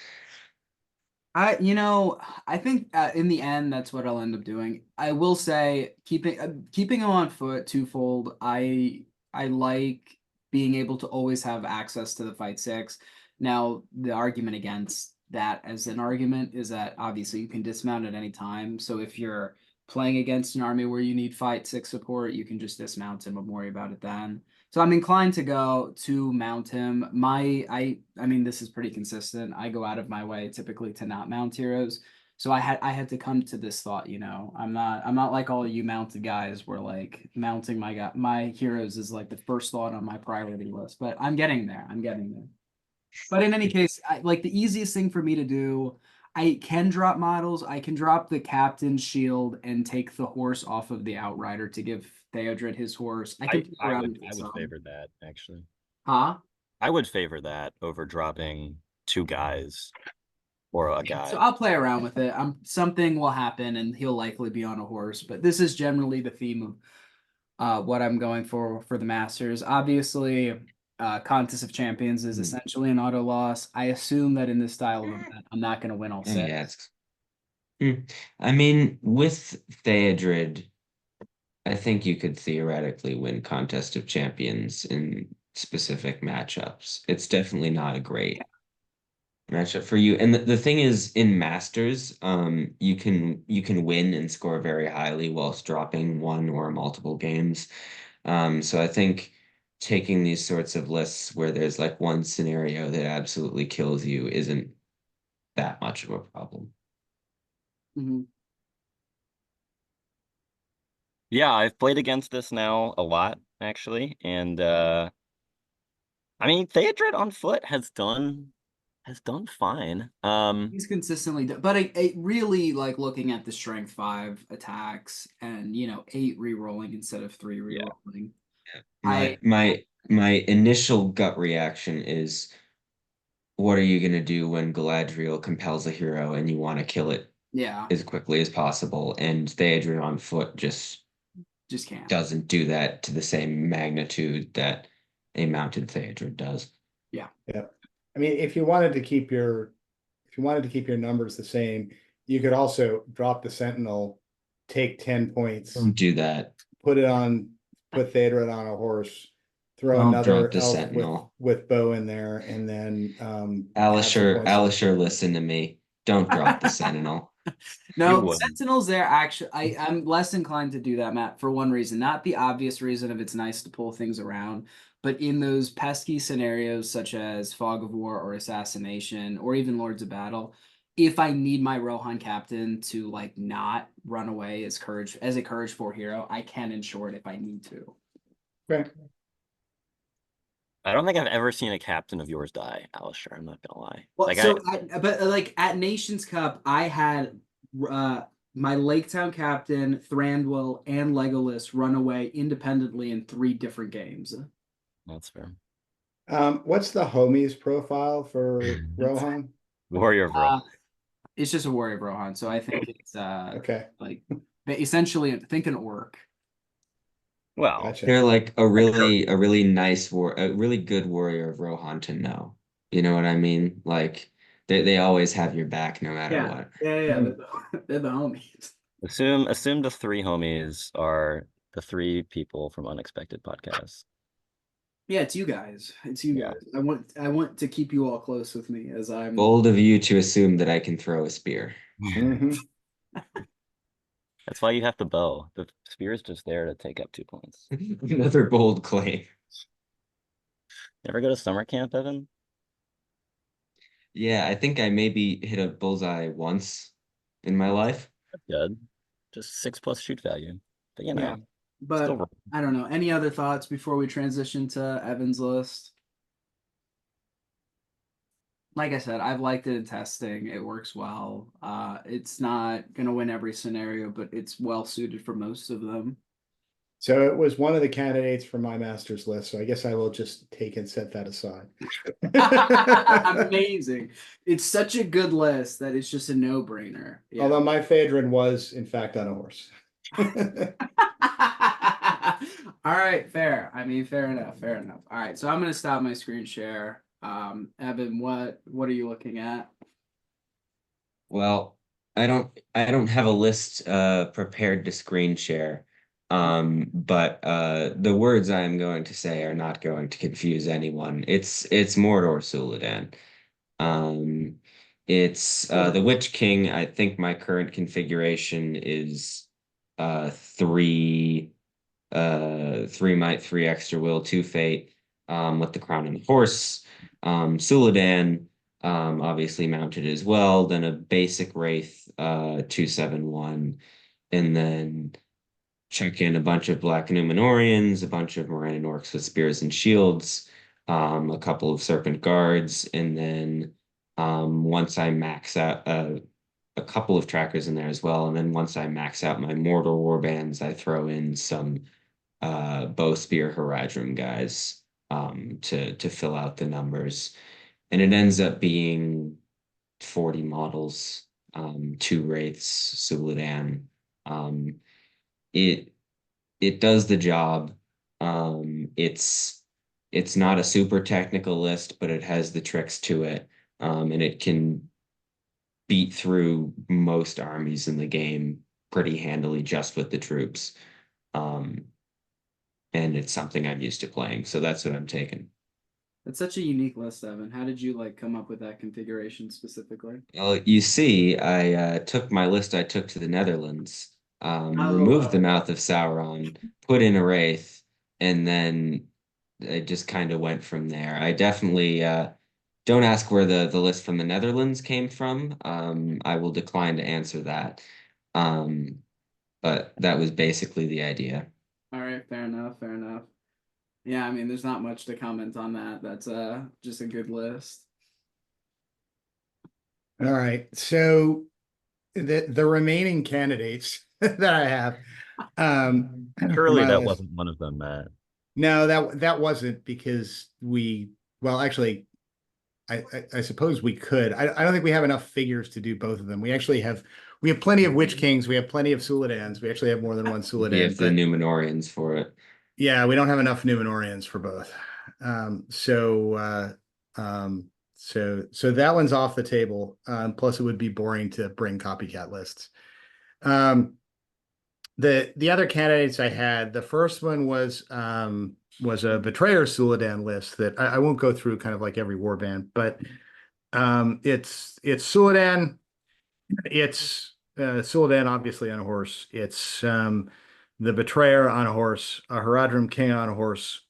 I think in the end that's what I'll end up doing. I will say keeping him on foot twofold. I like being able to always have access to the fight 6. Now, the argument against that as an argument is that obviously you can dismount at any time. So if you're playing against an army where you need fight 6 support, you can just dismount him and worry about it then. So I'm inclined to go to mount him. I mean this is pretty consistent. I go out of my way typically to not mount heroes. So I had to come to this thought, I'm not like all you mounted guys where like mounting my heroes is like the first thought on my priority list, but I'm getting there. I'm getting there. But in any case, like the easiest thing for me to do, I can drop models. I can drop the captain's shield and take the horse off of the outrider to give Theodred his horse. I can play I around would with I would some. favor that actually. Huh? I would favor that over dropping 2 guys or a guy. So I'll play around with it. Something will happen and he'll likely be on a horse, but this is generally the theme of what I'm going for the Masters. Obviously, Contest of Champions is essentially an auto loss. I assume that in this style of event, I'm not going to win all 6. Yeah, I mean, with Theodred, I think you could theoretically win Contest of Champions in specific matchups. It's definitely not a great matchup for you. And the thing is, in Masters, you can win and score very highly whilst dropping 1 or multiple games. So I think taking these sorts of lists where there's like one scenario that absolutely kills you isn't that much of a problem. Mm-hmm. Yeah, I've played against this now a lot actually, and I mean Theodred on foot has done fine. He's consistently, but I really like looking at the strength 5 attacks and 8 re-rolling instead of 3 Yeah. re-rolling. My initial gut reaction is, what are you gonna do when Galadriel compels a hero and you want to kill it Yeah, as quickly as possible? And Theodred on foot just can't. doesn't do that to the same magnitude that a mounted Theodred does. Yeah. I mean, if you wanted to keep your numbers the same, you could also drop the Sentinel, take 10 points, Don't do that. put Theodred on a horse, throw Don't another drop the elf Sentinel. with bow in there, and then Alisher, listen to me. Don't drop the Sentinel. No, Sentinels there actually I'm less inclined to do that, Matt, for one reason. Not the obvious reason of it's nice to pull things around, but in those pesky scenarios such as Fog of War or Assassination or even Lords of Battle, if I need my Rohan captain to like not run away as a courage 4 hero, I can ensure it if I need to. Okay. I don't think I've ever seen a captain of yours die, Alisher. I'm not gonna lie. Well, Like but like at Nations Cup, I had my Lake Town captain, Thranduil, and Legolas run away independently in 3 different games. that's fair. What's the homies profile for Rohan? Warrior of Rohan. It's just a warrior of Rohan, so I think it's Okay. like essentially think an orc. Well, Gotcha. They're like a really nice a really good warrior of Rohan to know. You know what I mean? Like they always have your back no matter what. Yeah. They're the homies. assume the 3 homies are the 3 people from Unexpected Podcasts. Yeah, it's you guys. It's you guys. I want to keep you all close with me as I'm Bold of you to assume that I can throw a spear. Mhm. That's why you have the bow. The spear is just there to take up 2 points. Another bold claim. Ever go to summer camp, Evan? Yeah, I think I maybe hit a bullseye once in my life. That's good. Just 6+ shoot value. But Yeah, but still I don't know. Any other thoughts before we transition to Evan's list? Like I said, I've liked it in testing. It works well. It's not gonna win every scenario, but it's well suited for most of them. So it was one of the candidates for my master's list, so I guess I will just take and set that aside. Amazing. It's such a good list that it's just a no-brainer. Yeah. Although my Phaedron was, in fact, on a horse. All right, fair. I mean, fair enough, fair enough. All right, so I'm gonna stop my screen share. Evan, what are you looking at? Well, I don't have a list prepared to screen share. But the words I am going to say are not going to confuse anyone. It's Mordor Suladan. Um, it's the Witch King. I think my current configuration is three 3 might, 3 extra will, 2 fate, with the crown and the horse. Suladan, obviously mounted as well. Then a basic wraith, 2/7/1, and then check in a bunch of Black Numenorians, a bunch of Morannon orcs with spears and shields, a couple of serpent guards, and then once I max out a couple of trackers in there as well, and then once I max out my Mordor warbands, I throw in some bow spear Haradrim guys to fill out the numbers, and it ends up being 40 models, 2 wraiths, Suladan. Um, it it does the job. It's not a super technical list, but it has the tricks to it, and it can beat through most armies in the game pretty handily just with the troops. Um, and it's something I'm used to playing, so that's what I'm taking. That's such a unique list, Evan. How did you like come up with that configuration specifically? Well, you see, I took my list I took to the Netherlands, removed the Oh, Mouth of Sauron, put in a Wraith, and then it just kind of went from there. I definitely don't ask where the list from the Netherlands came from. I will decline to answer that. Um, but that was basically the idea. all right, fair enough, fair enough. Yeah, I mean, there's not much to comment on that. That's just a good list. All right. So the remaining candidates that I have for surely my that list. wasn't one of them, Matt. No, that wasn't because well, actually, I suppose we could. I don't think we have enough figures to do both of them. We have plenty of Witch Kings, we have plenty of Suladans. We actually have more than one We Suladan, have the but Numenorians for it. yeah, we don't have enough Numenorians for both. So that one's off the table. Plus, it would be boring to bring copycat lists. The other candidates I had, the first one was a Betrayer Suladan list that I won't go through kind of like every warband, but it's Suladan, it's Suladan obviously on a horse. It's the Betrayer on a horse, a Haradrim King on a horse.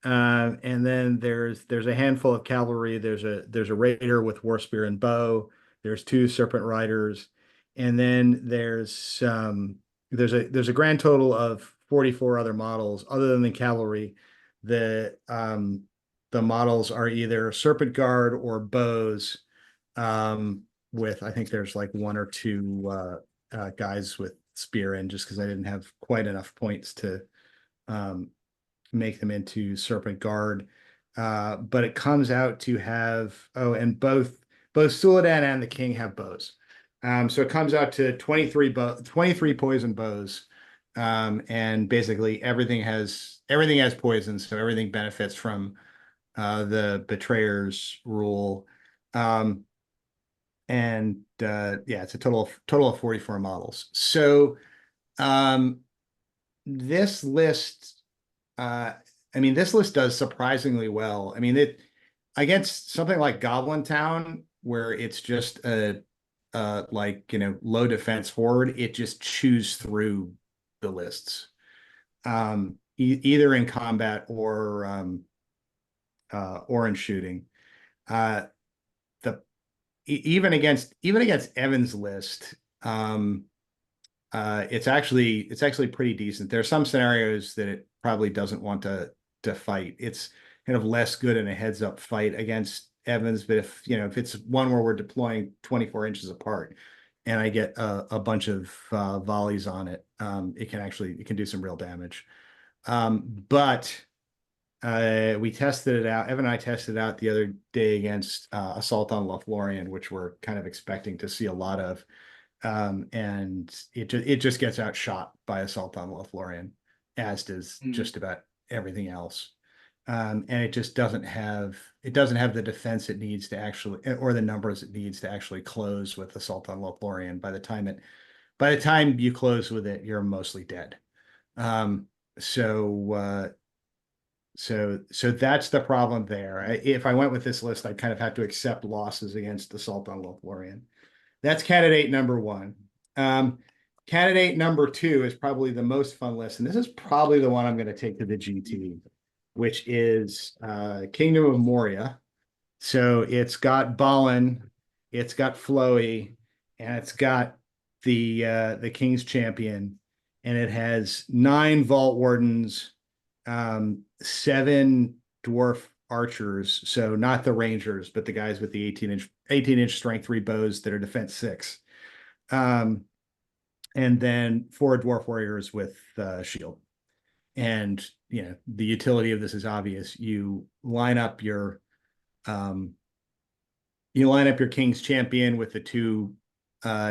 And then there's a handful of cavalry. There's a raider with war spear and bow. There's 2 serpent riders, and then there's a grand total of 44 other models other than the cavalry. The models are either serpent guard or bows. With I think there's like 1 or 2 guys with spear in, just because I didn't have quite enough points to make them into serpent guard. But it comes out to have and both Suladan and the king have bows. So it comes out to 23 poison bows. And basically everything has poison, so everything benefits from the betrayer's rule. And yeah, it's a total of 44 models. So this list I mean, this list does surprisingly well. I mean, it against something like Goblin Town, where it's just a like, low defense forward, it just chews through the lists, either in combat orange shooting. The even against Evan's list, it's actually pretty decent. There are some scenarios that it probably doesn't want to fight. It's kind of less good in a heads up fight against Evans, but if it's one where we're deploying 24 inches apart and I get a bunch of volleys on it, it can do some real damage. But we tested it out. Evan and I tested it out the other day against Assault on Lothlorien, which we're kind of expecting to see a lot of. And it just gets outshot by Assault on Lothlorien, as does just about everything else. And it just doesn't have the defense it needs to actually, or the numbers it needs to actually close with Assault on Lothlorien. By the time you close with it, you're mostly dead. So that's the problem there. If I went with this list, I'd kind of have to accept losses against Assault on Lothlorien. That's candidate number one. Candidate number two is probably the most fun list, and this is probably the one I'm going to take to the GT, which is Kingdom of Moria. So it's got Balin, it's got Floey, and it's got the King's Champion, and it has 9 Vault Wardens, 7 Dwarf Archers, so not the Rangers, but the guys with the 18-inch strength 3 bows that are defense 6. And then 4 Dwarf Warriors with shield. And the utility of this is obvious. You line up your King's Champion with the 2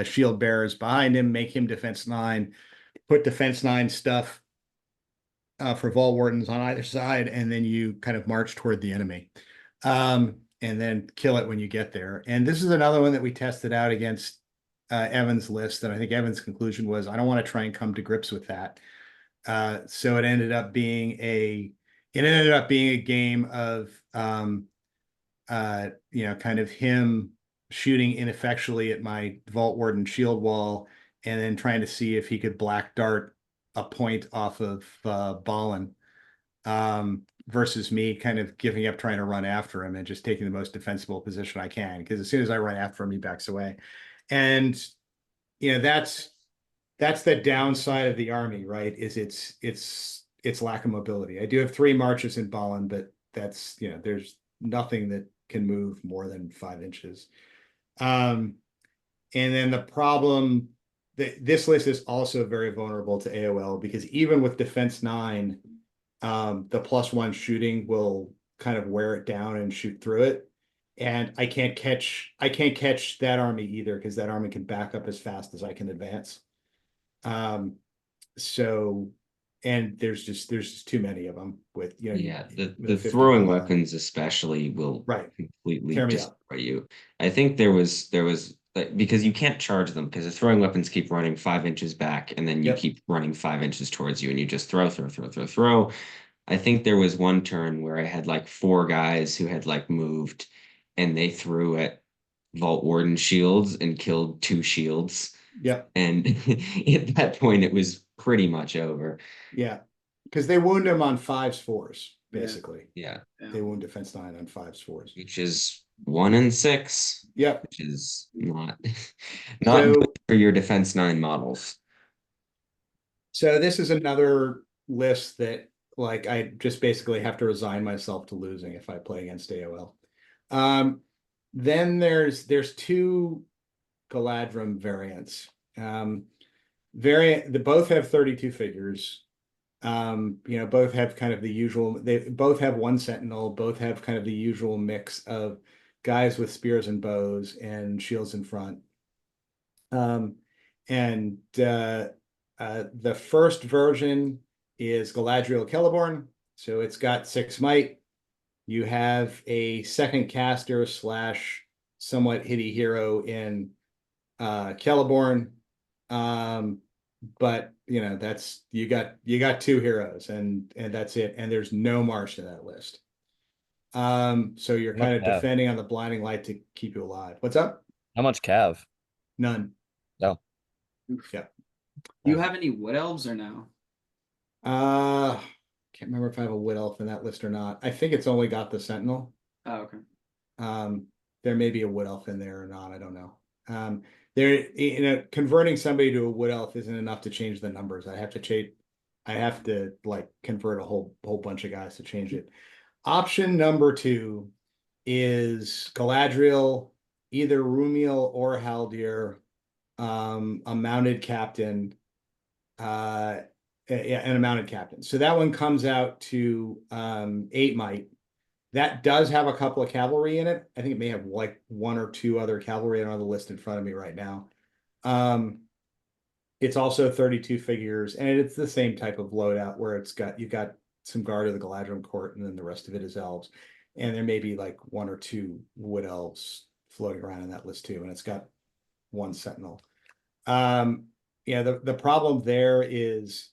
shield bearers behind him, make him defense 9, put defense 9 stuff for Vault Wardens on either side, and then you kind of march toward the enemy, and then kill it when you get there. And this is another one that we tested out against Evan's list, and I think Evan's conclusion was, I don't want to try and come to grips with that. So it ended up being a game of kind of him shooting ineffectually at my Vault Warden shield wall, and then trying to see if he could black dart a point off of Balin, versus me kind of giving up trying to run after him and just taking the most defensible position I can, because as soon as I run after him, he backs away. And that's the downside of the army, right? Is its lack of mobility. I do have 3 marches in Balin, but that's there's nothing that can move more than 5 inches. And then the problem, this list is also very vulnerable to AOL, because even with defense 9, the +1 shooting will kind of wear it down and shoot through it. And I can't catch that army either, because that army can back up as fast as I can advance. So, and there's just too many of them with the throwing weapons especially will completely destroy you. I think there was because you can't charge them, because the throwing weapons keep running 5 inches back, and then you keep running 5 inches towards you, and you just throw. I think there was one turn where I had like 4 guys who had like moved, and they threw at Vault Warden shields and killed 2 shields. Yep. And at that point, it was pretty much over. Yeah, because they wound him on 5s, 4s, basically. Yeah. They wound defense 9 on 5s, 4s, which is 1 and 6. Yep. Which is not good for your defense 9 models. So this is another list that like I just basically have to resign myself to losing if I play against AOL. Then there's 2 Galadrim variants. They both have 32 figures. Both have kind of the usual, they both have 1 sentinel, both have kind of the usual mix of guys with spears and bows and shields in front. The first version is Galadriel Celeborn. So it's got 6 might. You have a second caster / somewhat hitty hero in Celeborn. But that's you got 2 heroes and that's it. And there's no marsh in that list. So you're kind of defending on the blinding light to keep you alive. What's up? How much cav? None. No. Yeah. Do you have any wood elves or no? can't remember if I have a Wood Elf in that list or not. I think it's only got the Sentinel. Oh, okay. There may be a Wood Elf in there or not. I don't know. Converting somebody to a Wood Elf isn't enough to change the numbers. I have to like convert a whole bunch of guys to change it. Option number 2 is Galadriel, either Rumiel or Haldir, a mounted captain, and a mounted captain. So that one comes out to 8 might. That does have a couple of cavalry in it. I think it may have like 1 or 2 other cavalry on the list in front of me right now. It's also 32 figures, and it's the same type of loadout where you've got some guard of the Galadriel court, and then the rest of it is elves. And there may be like 1 or 2 wood elves floating around in that list too, and it's got 1 sentinel. The problem there is,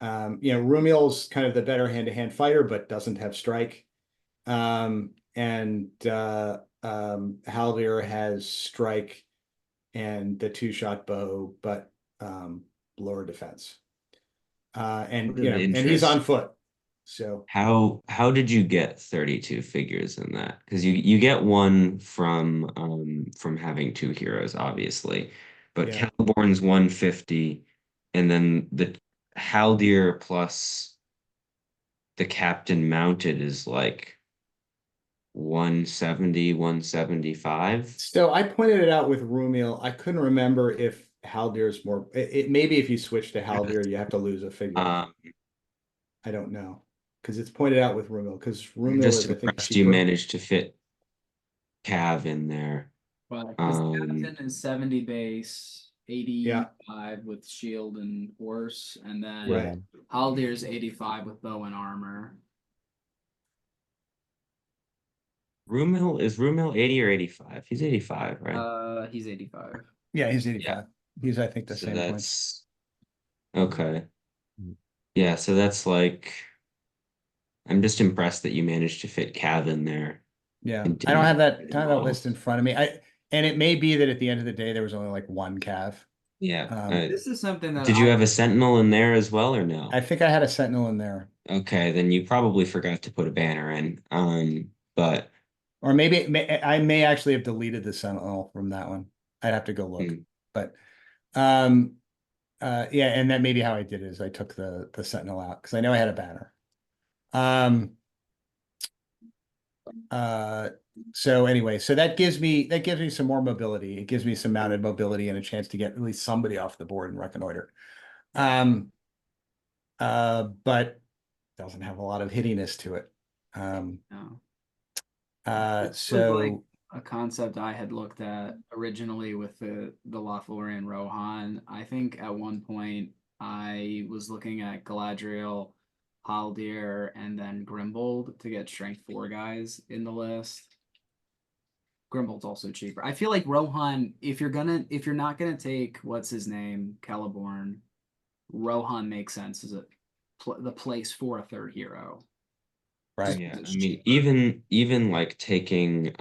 Rumiel's kind of the better hand-to-hand fighter, but doesn't have strike. Haldir has strike and the 2-shot bow, but lower defense. And he's on foot. So how did you get 32 figures in that? Because you get one from having 2 heroes, obviously, but Yeah. Celeborn's 150, and then the Haldir plus the captain mounted is like 170, 175. So I pointed it out with Rumiel. I couldn't remember if Haldir's more. Maybe if you switch to Haldir, you have to lose a figure. I don't know, because it's pointed out with Rumiel. Because Rumiel Just is, I think, impressed you cheaper. managed to fit Cav in there. Well, this captain is 70 base, 85 Yeah. with shield and horse, and then Right. Haldir's 85 with bow and armor. Is Rumil 80 or 85? He's 85, right? He's 85. Yeah, he's 85. He's, I think, the So same that's points. okay. Yeah, so that's like, I'm just impressed that you managed to fit Cav in there. Yeah, and I don't have didn't that well. list in front of me. And it may be that at the end of the day there was only like 1 Cav. Yeah. This is something that Did you have a Sentinel in there as well, or no? I think I had a Sentinel in there. Okay, then you probably forgot to put a banner in. But Or maybe I may actually have deleted the Sentinel from that one. I'd have to go look. But yeah, and that may be how I did it, is I took the Sentinel out because I know I had a banner. So anyway, so that gives me some more mobility. It gives me some mounted mobility and a chance to get at least somebody off the board and reconnoiter. But doesn't have a lot of hittiness to it. No. So was like a concept I had looked at originally with the Lothlorien Rohan. I think at one point I was looking at Galadriel, Haldir, and then Grimbold to get strength 4 guys in the list. Grimbold's also cheaper. I feel like Rohan, if you're not gonna take what's his name, Celeborn, Rohan makes sense as the place for a 3rd hero. Right. Yeah, I mean, even like taking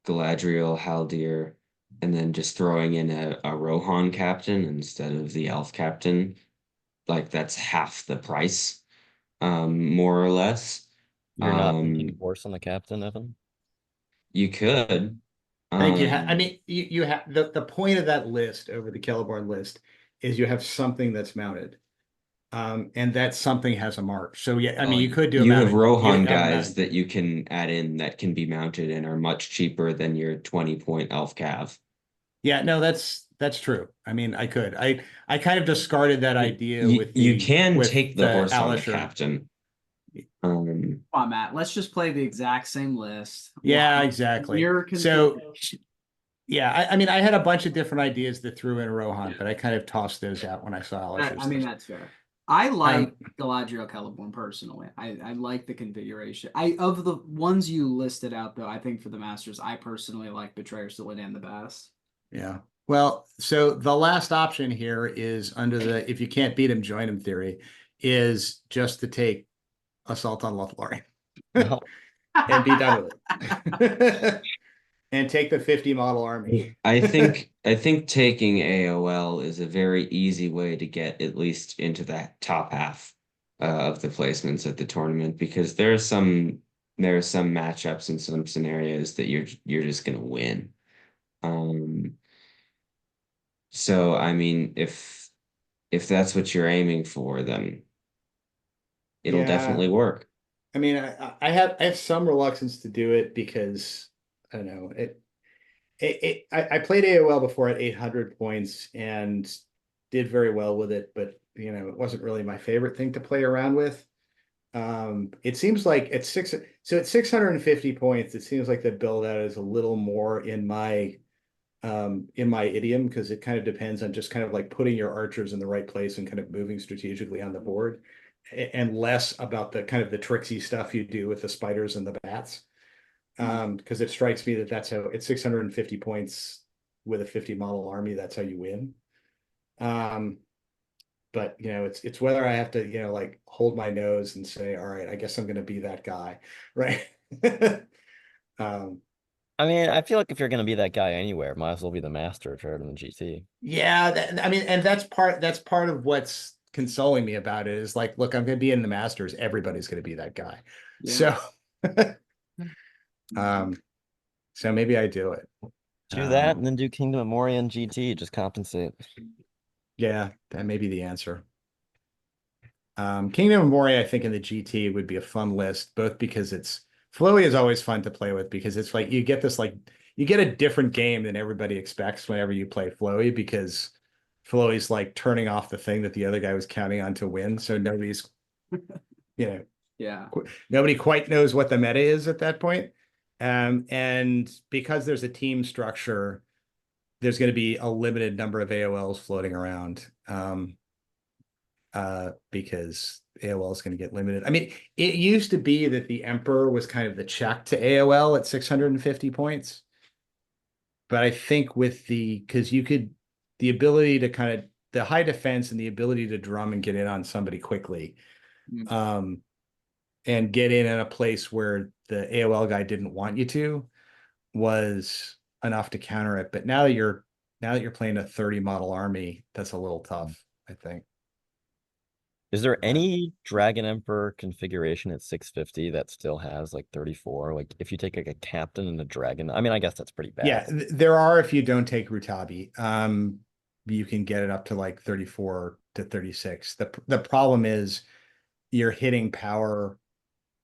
Galadriel, Haldir, and then just throwing in a Rohan captain instead of the elf captain, like that's half the price, more or less. You're not thinking horse on the captain, Evan? You could. I think I mean, you have the point of that list over the Celeborn list is you have something that's mounted. And that something has a mark. So yeah, I mean, you could do. You have Rohan guys that you can add in that can be mounted and are much cheaper than your 20-point elf cav. Yeah, no, that's true. I mean, I could. I kind of discarded that idea with you can take the horse on the captain. Come on, Matt. Let's just play the exact same list. Yeah, exactly. So yeah, I mean, I had a bunch of different ideas that threw in Rohan, but I kind of tossed those out when I saw Alisher. I mean, that's fair. I like Galadriel Celeborn personally. I like the configuration. Of the ones you listed out, though, I think for the Masters, I personally like Betrayer Celadan the best. Yeah. Well, so the last option here is under the if you can't beat him, join him theory, is just to take Assault on Lothlorien and be done with it. And take the 50 model army. I think taking AOL is a very easy way to get at least into that top half of the placements at the tournament, because there are some matchups and some scenarios that you're just gonna win. Um, so I mean, if that's what you're aiming for, then it'll Yeah. definitely work. I mean, I have some reluctance to do it because I don't know I played AOL before at 800 points and did very well with it, but it wasn't really my favorite thing to play around with. It seems like at 650 points, it seems like the build out is a little more in my idiom, because it kind of depends on just kind of like putting your archers in the right place and kind of moving strategically on the board, and less about the kind of the tricksy stuff you do with the spiders and the bats. Because it strikes me that that's how it's 650 points with a 50 model army. That's how you win. But it's whether I have to, like hold my nose and say, all right, I guess I'm going to be that guy, right? um, I mean, I feel like if you're gonna be that guy anywhere, might as well be the master rather than the GT. Yeah, I mean, and that's part of what's consoling me about it is like, look, I'm going to be in the Masters. Everybody's going to be that guy. Yeah. So, um, so maybe I do it. Do that and then do Kingdom of Moria and GT, just compensate. Yeah, that may be the answer. Kingdom of Moria, I think in the GT would be a fun list, both because Flowy is always fun to play with, because it's like you get a different game than everybody expects whenever you play Flowy, because Flowy's like turning off the thing that the other guy was counting on to win. So Yeah. nobody quite knows what the meta is at that point. And because there's a team structure, there's going to be a limited number of AOLs floating around. Because AOL is going to get limited. I mean, it used to be that the Emperor was kind of the check to AOL at 650 points. But I think because the ability to kind of the high defense and the ability to drum and get in on somebody quickly, Mm. and get in a place where the AOL guy didn't want you to, was enough to counter it. But now that you're playing a 30 model army, that's a little tough, I think. Is there any Dragon Emperor configuration at 650 that still has like 34? Like if you take like a captain and a dragon, I mean, I guess that's pretty bad. Yeah, there are if you don't take Rutabi. You can get it up to like 34 to 36. The problem is your hitting power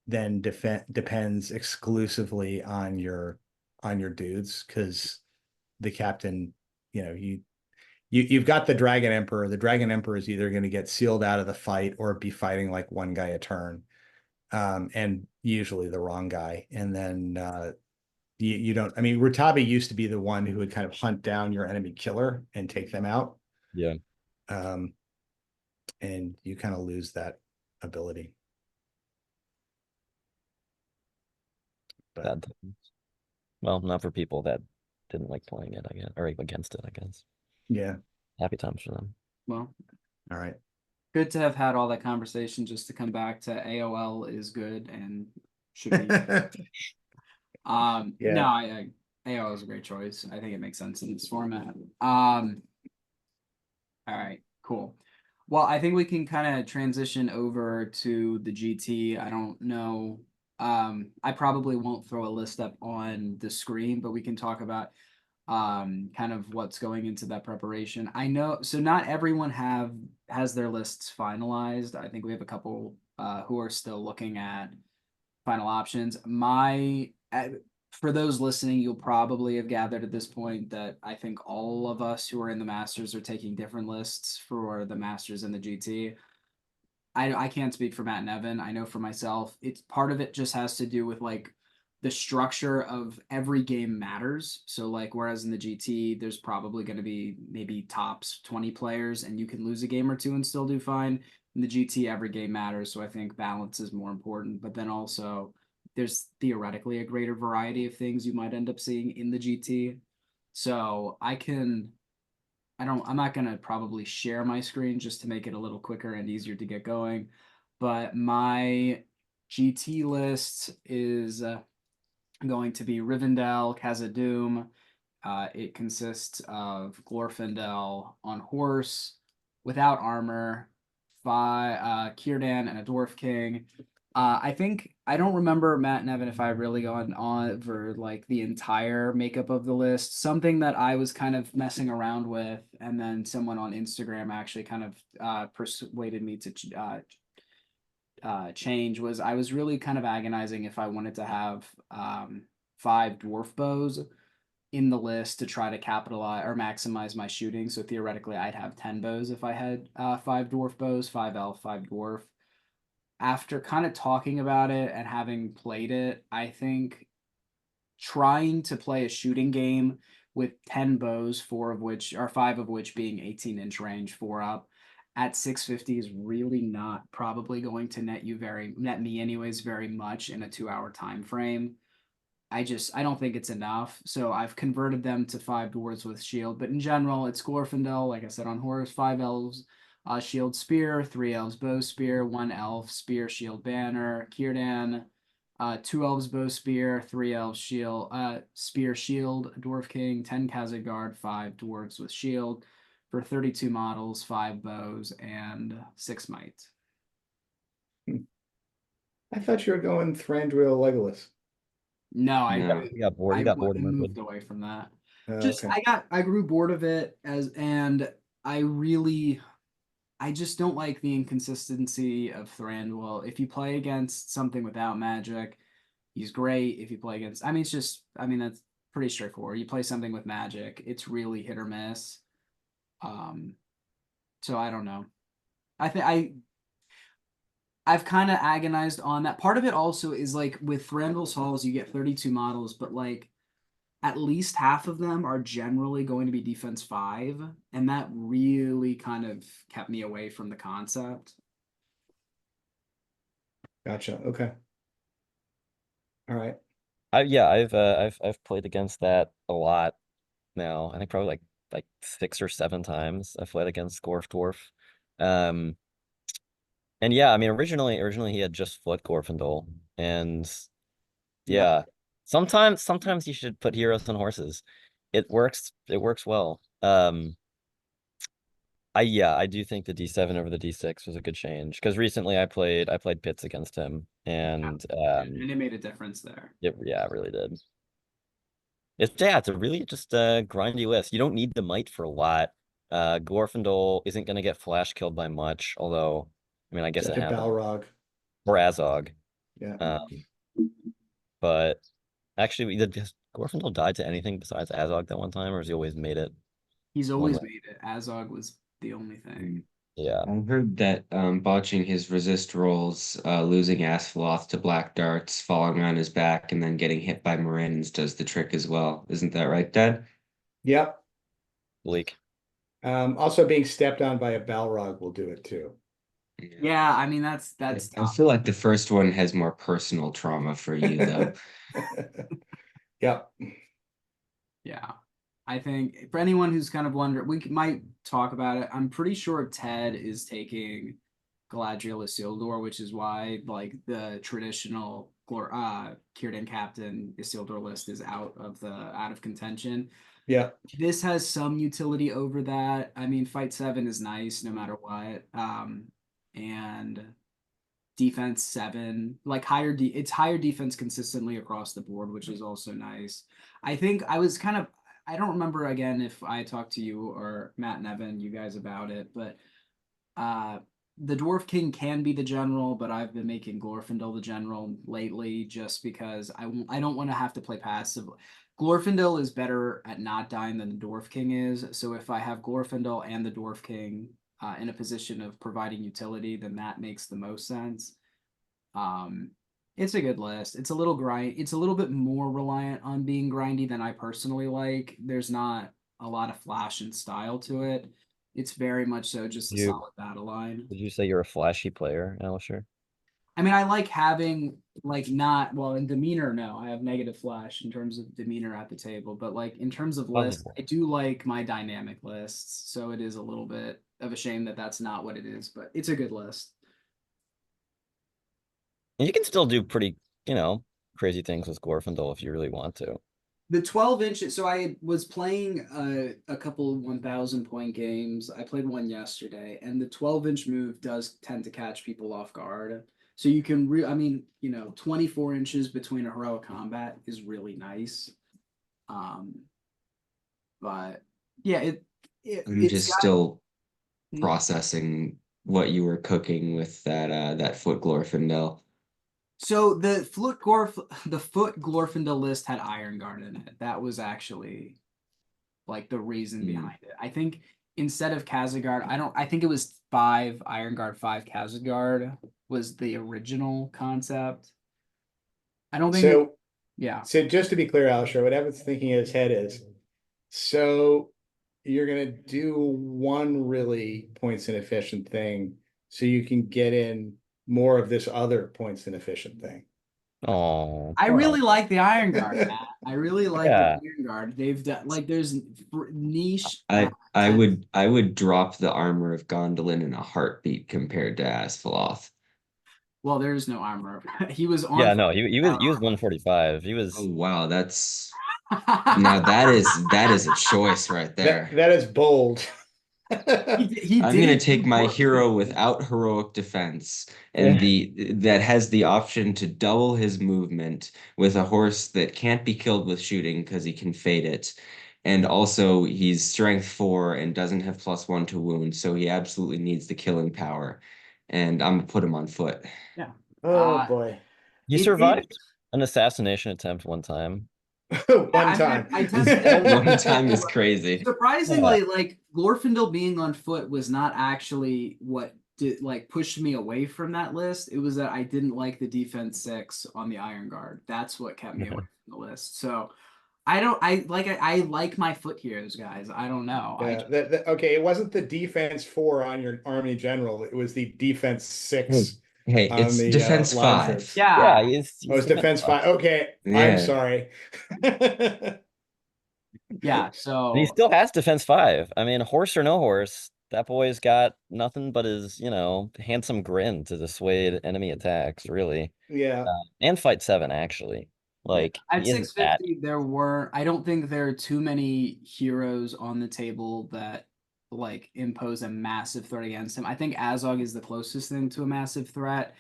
then depends exclusively on your dudes, because the captain, you've got the Dragon Emperor. The Dragon Emperor is either going to get sealed out of the fight or be fighting like one guy a turn, and usually the wrong guy. And then you don't. I mean, Rutabi used to be the one who would kind of hunt down your enemy killer and take them out. Yeah. And you kind of lose that ability. But Bad times. Well, not for people that didn't like playing it, I guess, or against it, I guess. yeah, Happy times for them. Well, all right. good to have had all that conversation. Just to come back to AOL is good and should be. Yeah. No, AOL is a great choice. I think it makes sense in this format. All right, cool. Well, I think we can kind of transition over to the GT. I don't know. I probably won't throw a list up on the screen, but we can talk about kind of what's going into that preparation. I know, so not everyone has their lists finalized. I think we have a couple who are still looking at final options. For those listening, you'll probably have gathered at this point that I think all of us who are in the Masters are taking different lists for the Masters and the GT. I can't speak for Matt and Evan. I know for myself, it's part of it just has to do with like the structure of every game matters. So like whereas in the GT, there's probably going to be maybe tops 20 players and you can lose a game or two and still do fine. In the GT, every game matters. So I think balance is more important. But then also there's theoretically a greater variety of things you might end up seeing in the GT. So I'm not going to probably share my screen just to make it a little quicker and easier to get going. But my GT list is going to be Rivendell, Khazad-dûm. It consists of Glorfindel on horse, without armor, Círdan, and a Dwarf King. I think I don't remember, Matt and Evan, if I really gone on for like the entire makeup of the list. Something that I was kind of messing around with, and then someone on Instagram actually kind of persuaded me to change, was I was really kind of agonizing if I wanted to have 5 dwarf bows in the list to try to capitalize or maximize my shooting. So theoretically, I'd have 10 bows if I had 5 dwarf bows, 5 elf, 5 dwarf. After kind of talking about it and having played it, I think trying to play a shooting game with 10 bows, 4 of which or 5 of which being 18-inch range, 4 up at 650 is really not probably going to net me anyways very much in a 2-hour time frame. I don't think it's enough. So I've converted them to 5 dwarves with shield. But in general, it's Glorfindel, like I said, on horse, 5 elves, shield spear, 3 elves bow spear, 1 elf spear shield banner, Círdan, 2 elves bow spear, 3 elves shield spear shield, dwarf king, 10 Khazad-guard, 5 dwarves with shield for 32 models, 5 bows, and 6 might. I thought you were going Thranduil Legolas. No, No. He got bored. He got bored of moved Mirkwood. away from that. Okay. I grew bored of it and I just don't like the inconsistency of Thranduil. If you play against something without magic, he's great. If you play against, that's pretty straightforward. You play something with magic, it's really hit or miss. So I don't know. I've kind of agonized on that. Part of it also is like with Thranduil's Halls, you get 32 models, but like at least half of them are generally going to be defense 5, and that really kind of kept me away from the concept. Gotcha. Okay. All right. I've played against that a lot now. I think probably like 6 or 7 times I've played against Gorf Dwarf. And yeah, I mean originally he had just Foot Gorfindel, and yeah. Sometimes you should put heroes on horses. It works well. I do think the D7 over the D6 was a good change because recently I played Pits against him, and And it made a difference there. it really did. It's a really just grindy list. You don't need the might for a lot. Glorfindel isn't gonna get flash killed by much, although I mean I guess it Except a happens. Balrog. Or Azog. Yeah. But actually does Glorfindel died to anything besides Azog that one time, or has he always made it? He's One always way. made it. Azog was the only thing. Yeah. I heard that botching his resist rolls, losing Asphiloth to black darts, falling on his back, and then getting hit by Marines does the trick as well. Isn't that right, Dad? Yep. Bleak. Also being stepped on by a Balrog will do it too. Yeah, I mean that's I tough. feel like the first one has more personal trauma for you, though. Yep. Yeah. I think for anyone who's kind of wondering, might talk about it. I'm pretty sure Ted is taking Galadriel Isildur, which is why like the traditional Círdan Captain Isildur list is out of contention. Yeah. This has some utility over that. I mean, Fight 7 is nice no matter what. And defense 7, like it's higher defense consistently across the board, which is also nice. I think I don't remember again if I talked to you or Matt and Evan, you guys, about it, but the Dwarf King can be the general, but I've been making Glorfindel the general lately just because I don't want to have to play passive. Glorfindel is better at not dying than the Dwarf King is, so if I have Glorfindel and the Dwarf King in a position of providing utility, then that makes the most sense. It's a good list. It's a little bit more reliant on being grindy than I personally like. There's not a lot of flash and style to it. It's very much so just a solid battle line. Did you say you're a flashy player, Alisher? I mean, I like having in demeanor, no, I have negative flash in terms of demeanor at the table, but like in terms of lists, I do like my dynamic lists. So it is a little bit of a shame that that's not what it is, but it's a good list. And you can still do pretty, crazy things with Glorfindel if you really want to. The 12 inches. So I was playing a couple 1,000 point games. I played one yesterday, and the 12-inch move does tend to catch people off guard. So you can, I mean, 24 inches between a heroic combat is really nice. But yeah, I'm it's just got. still Hmm? processing what you were cooking with that foot Glorfindel. So the foot Glorfindel list had Iron Guard in it. That was actually like the reason behind it. I think instead of Kazagard, I think it was 5 Iron Guard, 5 Kazagard was the original concept. I don't think So, yeah. so just to be clear, Alisher, what Evan's thinking in his head is, so you're gonna do one really points inefficient thing so you can get in more of this other points inefficient thing. Oh, I really like the Iron Guard, Matt. I really like the Yeah. Iron Guard. They've done like there's niche. I would drop the armor of Gondolin in a heartbeat compared to Asphalloth. Well, there is no armor. He was on. Yeah, no, he was 145. He Oh was wow, now that is a choice right there. That is bold. He I'm did gonna do take my work. hero without heroic defense and Yeah. that has the option to double his movement with a horse that can't be killed with shooting because he can fade it. And also he's strength 4 and doesn't have +1 to wound, so he absolutely needs the killing power. And I'm gonna put him on foot. Yeah. Oh boy. He survived an assassination attempt one time. One time. I tested One time is crazy. Surprisingly, like Glorfindel being on foot was not actually what did like pushed me away from that list. It was that I didn't like the defense 6 on the Iron Guard. That's what kept me away from the list. So I like my foot heroes, guys. I don't know. Yeah, okay, it wasn't the defense 4 on your army general, it was the defense 6 Hey, on it's the defense line 5. troops. Yeah, Yeah. he's Oh, it's defense 5. Okay, I'm Yeah. sorry. Yeah, He so still has defense 5. I mean, horse or no horse, that boy's got nothing but his, handsome grin to dissuade enemy attacks, really. Yeah. And fight 7, actually. Like, at he isn't bad. 650, I don't think there are too many heroes on the table that like impose a massive threat against him. I think Azog is the closest thing to a massive threat.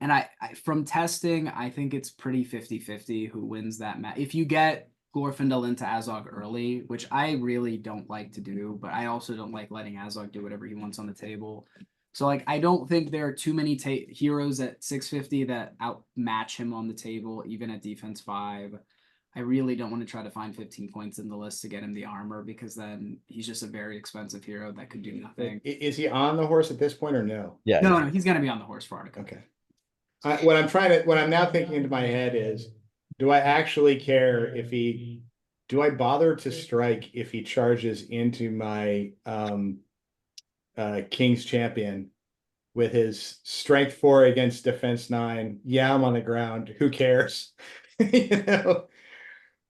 And I from testing, I think it's pretty 50-50 who wins that match. If you get Glorfindel into Azog early, which I really don't like to do, but I also don't like letting Azog do whatever he wants on the table. So like I don't think there are too many heroes at 650 that outmatch him on the table, even at defense 5. I really don't want to try to find 15 points in the list to get him the armor because then he's just a very expensive hero that could do nothing. Is he on the horse at this point or no? Yeah. No, he's gonna be on the horse for Ardacon. Okay. What I'm now thinking into my head is, do I actually care do I bother to strike if he charges into my King's Champion with his strength 4 against defense 9? Yeah, I'm on the ground. Who cares?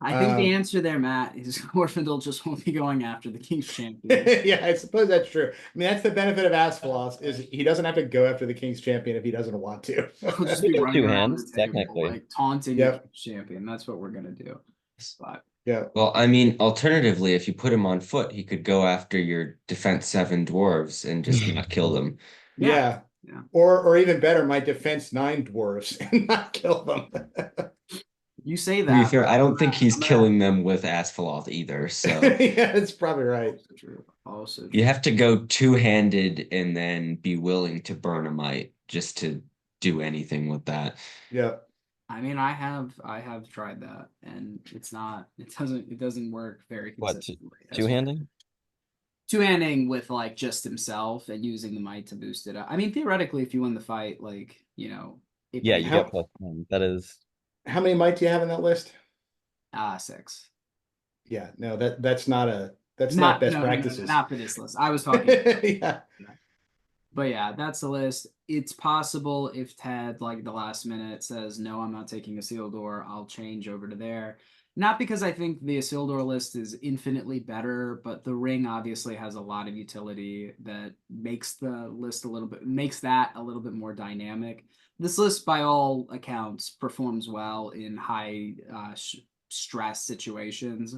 I think the answer there, Matt, is Glorfindel just won't be going after the King's Champion. Yeah, I suppose that's true. I mean, that's the benefit of Asphalloth is he doesn't have to go after the King's Champion if he doesn't want to. He'll just be running around the table, technically. like taunting the King's Champion. That's what we're gonna do. But yeah. Well, I mean, alternatively, if you put him on foot, he could go after your defense 7 dwarves and just not kill them. Yeah. Or even better, my defense 9 dwarves and not kill them. You say To be that. fair, I don't think he's killing them with Asphalloth either. So yeah, that's probably right. Also true. You have to go two-handed and then be willing to burn a mite just to do anything with that. Yeah. I mean, I have tried that, and it doesn't work very consistently. Two-handing? Two-handing with like just himself and using the might to boost it up. I mean, theoretically, if you win the fight, like yeah, you get +1. That is. How many might do you have in that list? 6. Yeah, no, that's not best practices. No, not for this list. I was talking. Yeah. But yeah, that's the list. It's possible if Ted, like the last minute, says, no, I'm not taking Isildur, I'll change over to there. Not because I think the Isildur list is infinitely better, but the ring obviously has a lot of utility that makes the list makes that a little bit more dynamic. This list, by all accounts, performs well in high stress situations.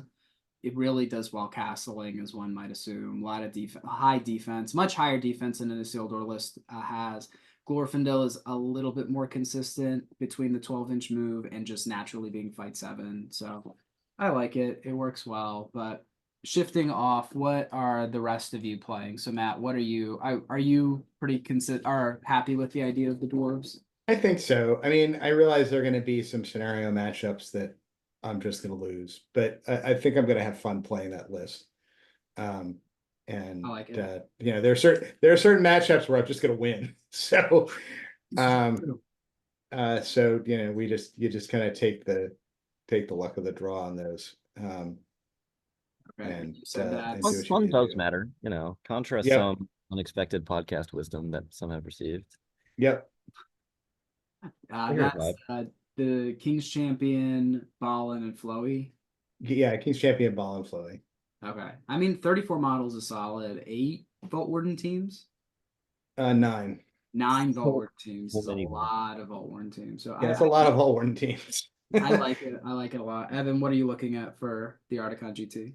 It really does well castling, as one might assume. A lot of high defense, much higher defense than an Isildur list has. Glorfindel is a little bit more consistent between the 12-inch move and just naturally being fight 7. So I like it. It works well. But shifting off, what are the rest of you playing? So Matt, what are you pretty are happy with the idea of the dwarves? I think so. I mean, I realize there are going to be some scenario matchups that I'm just going to lose, but I think I'm going to have fun playing that list. And I like it. there are certain matchups where I'm just going to win. So, you just kind of take the luck of the draw on those. And you said that. do what you Fun need to does do. matter, contra Yep. some unexpected podcast wisdom that some have received. Yep. That's the King's Champion, Ballin, and Floey. Yeah, King's Champion, Ball, and Flowy. Okay. I mean, 34 models is solid. 8 Vault Warden teams? 9. 9 Vault Warden teams so is a many. lot of Vault Warden teams. So Yeah, it's a lot of Vault Warden teams. I like it. I like it a lot. Evan, what are you looking at for the Ardacon GT?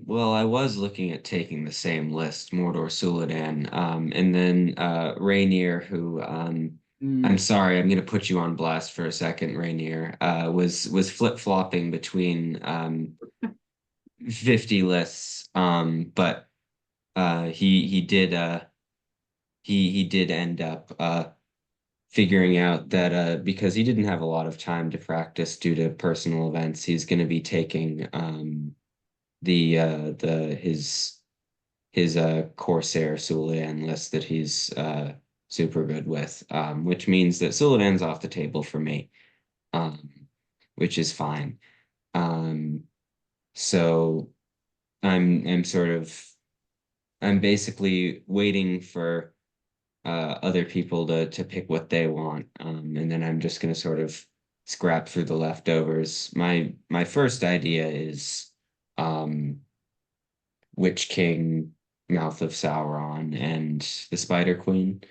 Well, I was looking at taking the same list, Mordor Suladan, and then Rainier, who I'm sorry, I'm gonna put you on blast for a second, Rainier, was flip-flopping between 50 lists, but he did end up figuring out that because he didn't have a lot of time to practice due to personal events, he's going to be taking his Corsair Suladan list that he's super good with, which means that Suladan's off the table for me, which is fine. So I'm basically waiting for other people to pick what they want, and then I'm just gonna sort of scrap through the leftovers. My first idea is Witch King, Mouth of Sauron, and the Spider Queen,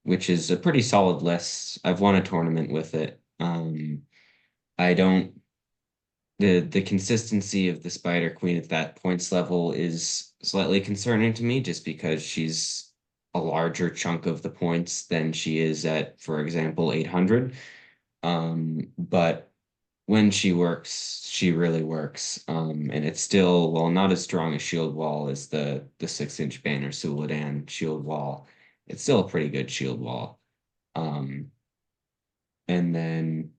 which is a pretty solid list. I've won a tournament with it. I don't the consistency of the Spider Queen at that points level is slightly concerning to me, just because she's a larger chunk of the points than she is at, for example, 800. But when she works, she really works. And it's still, while not as strong a shield wall as the 6-inch Banner Suladan shield wall, it's still a pretty good shield wall. And then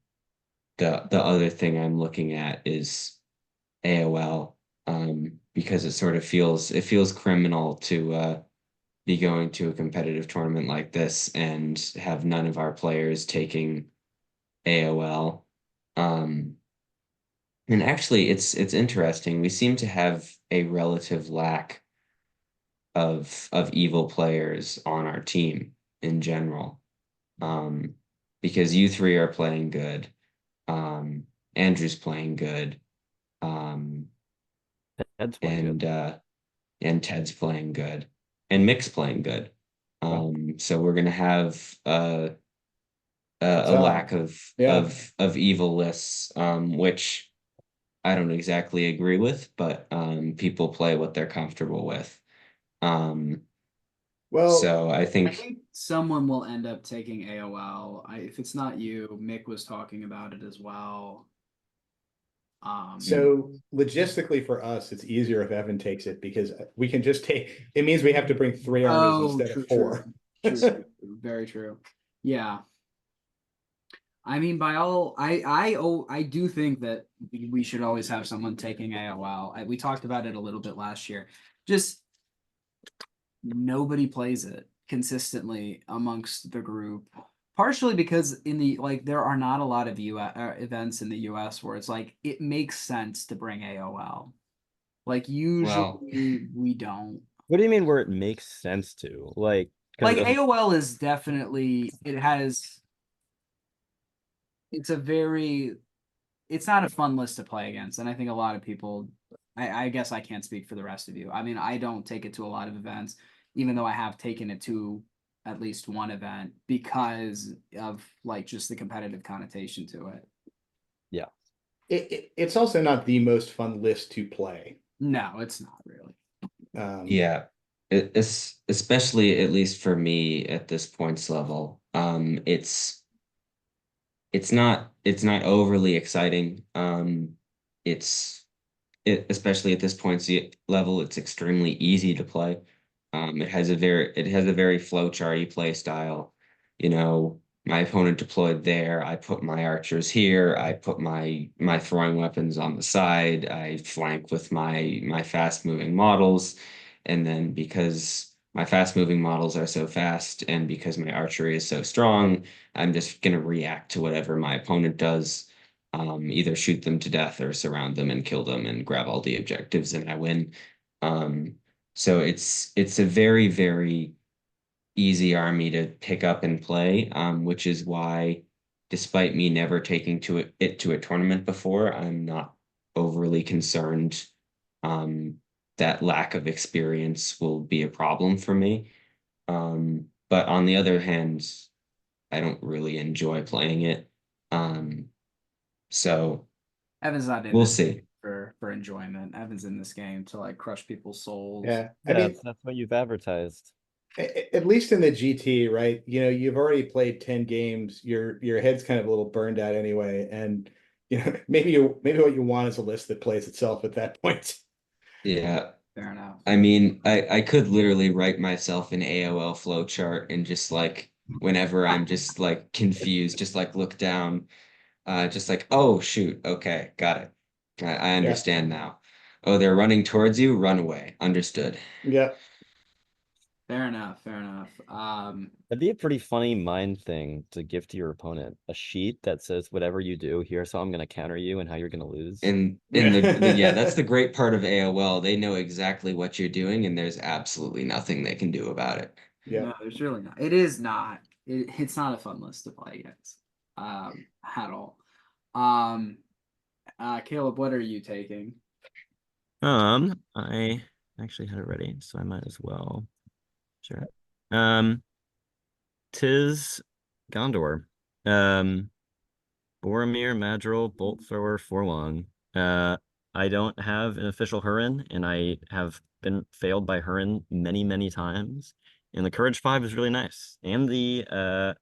the other thing I'm looking at is AOL, because it feels criminal to be going to a competitive tournament like this and have none of our players taking AOL. And actually, it's interesting. We seem to have a relative lack of evil players on our team in general, because you three are playing good. Andrew's playing good. Ted's playing good. And Ted's playing good. And Mick's playing good. So we're gonna have a lack of evil lists, which I don't exactly agree with, but people play what they're comfortable with. So I I think think someone will end up taking AOL. If it's not you, Mick was talking about it as well. So logistically for us, it's easier if Evan takes it, because we can just take, it means we have to bring 3 armies instead of 4. True. Very true. Yeah. I mean, I do think that we should always have someone taking AOL. We talked about it a little bit last year. Just nobody plays it consistently amongst the group. Partially because there are not a lot of events in the US where it's like it makes sense to bring AOL. Like usually we don't. What do you mean where it makes sense to? Like AOL is definitely it's not a fun list to play against, and I think a lot of people, I guess I can't speak for the rest of you. I mean, I don't take it to a lot of events, even though I have taken it to at least one event because of just the competitive connotation to it. it's also not the most fun list to play. No, it's not really. Yeah, it's especially at least for me at this points level. It's not overly exciting. Especially at this points level, it's extremely easy to play. It has a very flowcharty play style. You know, my opponent deployed there. I put my archers here. I put my throwing weapons on the side. I flank with my fast moving models, and then because my fast moving models are so fast, and because my archery is so strong, I'm just gonna react to whatever my opponent does. Either shoot them to death or surround them and kill them and grab all the objectives and I win. Um, so it's a very, very easy army to pick up and play, which is why, despite me never taking it to a tournament before, I'm not overly concerned that lack of experience will be a problem for me. But on the other hand, I don't really enjoy playing it. So Evan's not in we'll this see. for enjoyment. Evan's in this game to like crush people's souls. Yeah, I Yeah, mean, that's what you've advertised. at least in the GT, right? You know, you've already played 10 games. Your head's kind of a little burned out anyway, and you know, maybe what you want is a list that plays itself at that point. Yeah. Fair enough. I mean, I could literally write myself an AOL flowchart and just like whenever I'm just like confused, just like look down, just like, oh shoot, okay, got it. I Yeah, understand now. Oh, they're running towards you, run away. Understood. yeah, Fair enough. Fair enough. That'd be a pretty funny mind thing to give to your opponent. A sheet that says whatever you do, here's how I'm gonna counter you and how you're gonna lose. And in the yeah, that's the great part of AOL. They know exactly what you're doing, and there's absolutely nothing they can do about it. yeah. No, there's really not. It is not. It's not a fun list to play against, at all. Um, Caleb, what are you taking? I actually had it ready, so I might as well share it. Tis Gondor. Boromir, Madril, Bolt Thrower, Forlong. I don't have an official Hurin, and I have been failed by Hurin many, many times. And the Courage 5 is really nice, and the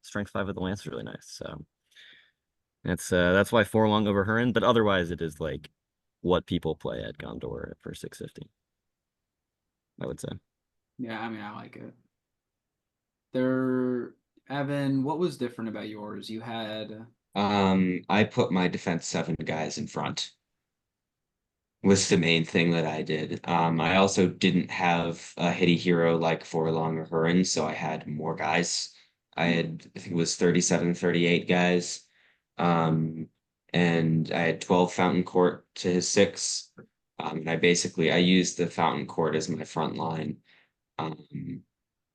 Strength 5 of the Lance is really nice. So that's why Forlong over Hurin, but otherwise it is like what people play at Gondor for 650. I would say. Yeah, I mean, I like it. Evan, what was different about yours? You had I put my defense 7 guys in front. Was the main thing that I did. I also didn't have a hitty hero like Forlong or Hurin, so I had more guys. I think it was 37, 38 guys. And I had 12 Fountain Court to his 6. And I used the Fountain Court as my front line.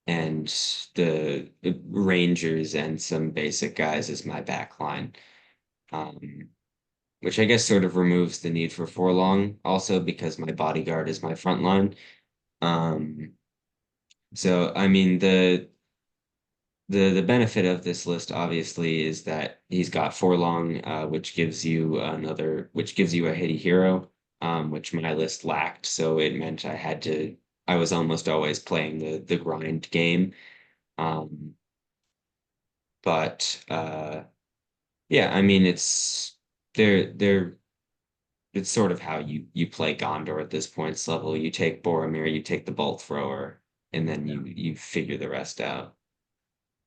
And the Rangers and some basic guys as my back line. Which I guess sort of removes the need for Forlong, also because my bodyguard is my front line. Um, so I mean the benefit of this list obviously is that he's got Forlong, which gives you a hitty hero, which my list lacked. So it meant I was almost always playing the grind game. Um, but yeah, I mean they're it's sort of how you play Gondor at this points level. You take Boromir, you take the bolt thrower, and then you figure the rest out.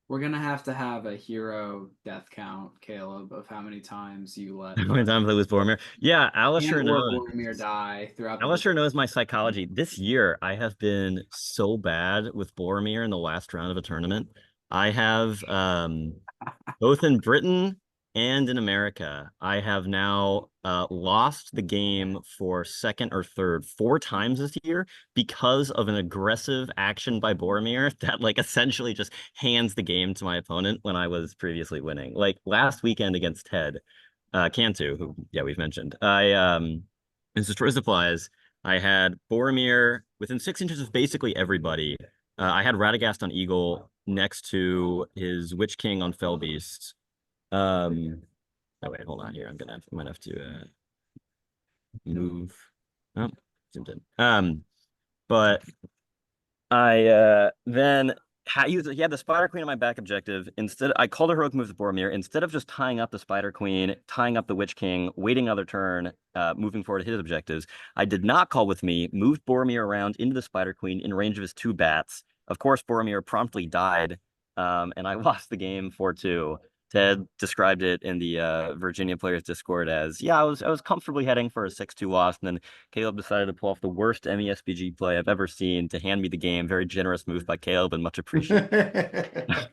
we're gonna have to have a hero death count, Caleb, of how many times you let How many times I lose Boromir? Yeah, Alisher and or knows. Boromir die throughout the Alisher knows my psychology. This year, I have been so bad with Boromir in the last round of a tournament. I have both in Britain and in America, I have now lost the game for second or third 4 times this year because of an aggressive action by Boromir that like essentially just hands the game to my opponent when I was previously winning. Like last weekend against Ted Cantu, who yeah we've mentioned. In Destroy Supplies, I had Boromir within 6 inches of basically everybody. I had Radagast on Eagle next to his Witch King on Fell Beast. Oh wait, hold on here. I might have to move. Oh, zoomed in. But I then he had the Spider Queen on my back objective. Instead, I called a heroic move to Boromir. Instead of just tying up the Spider Queen, tying up the Witch King, waiting another turn, moving forward to his objectives, I did not call with me, moved Boromir around into the Spider Queen in range of his 2 bats. Of course, Boromir promptly died, and I lost the game 4-2. Ted described it in the Virginia Players Discord as, yeah, I was comfortably heading for a 6-2 loss, and then Caleb decided to pull off the worst MESBG play I've ever seen to hand me the game. Very generous move by Caleb and much appreciated.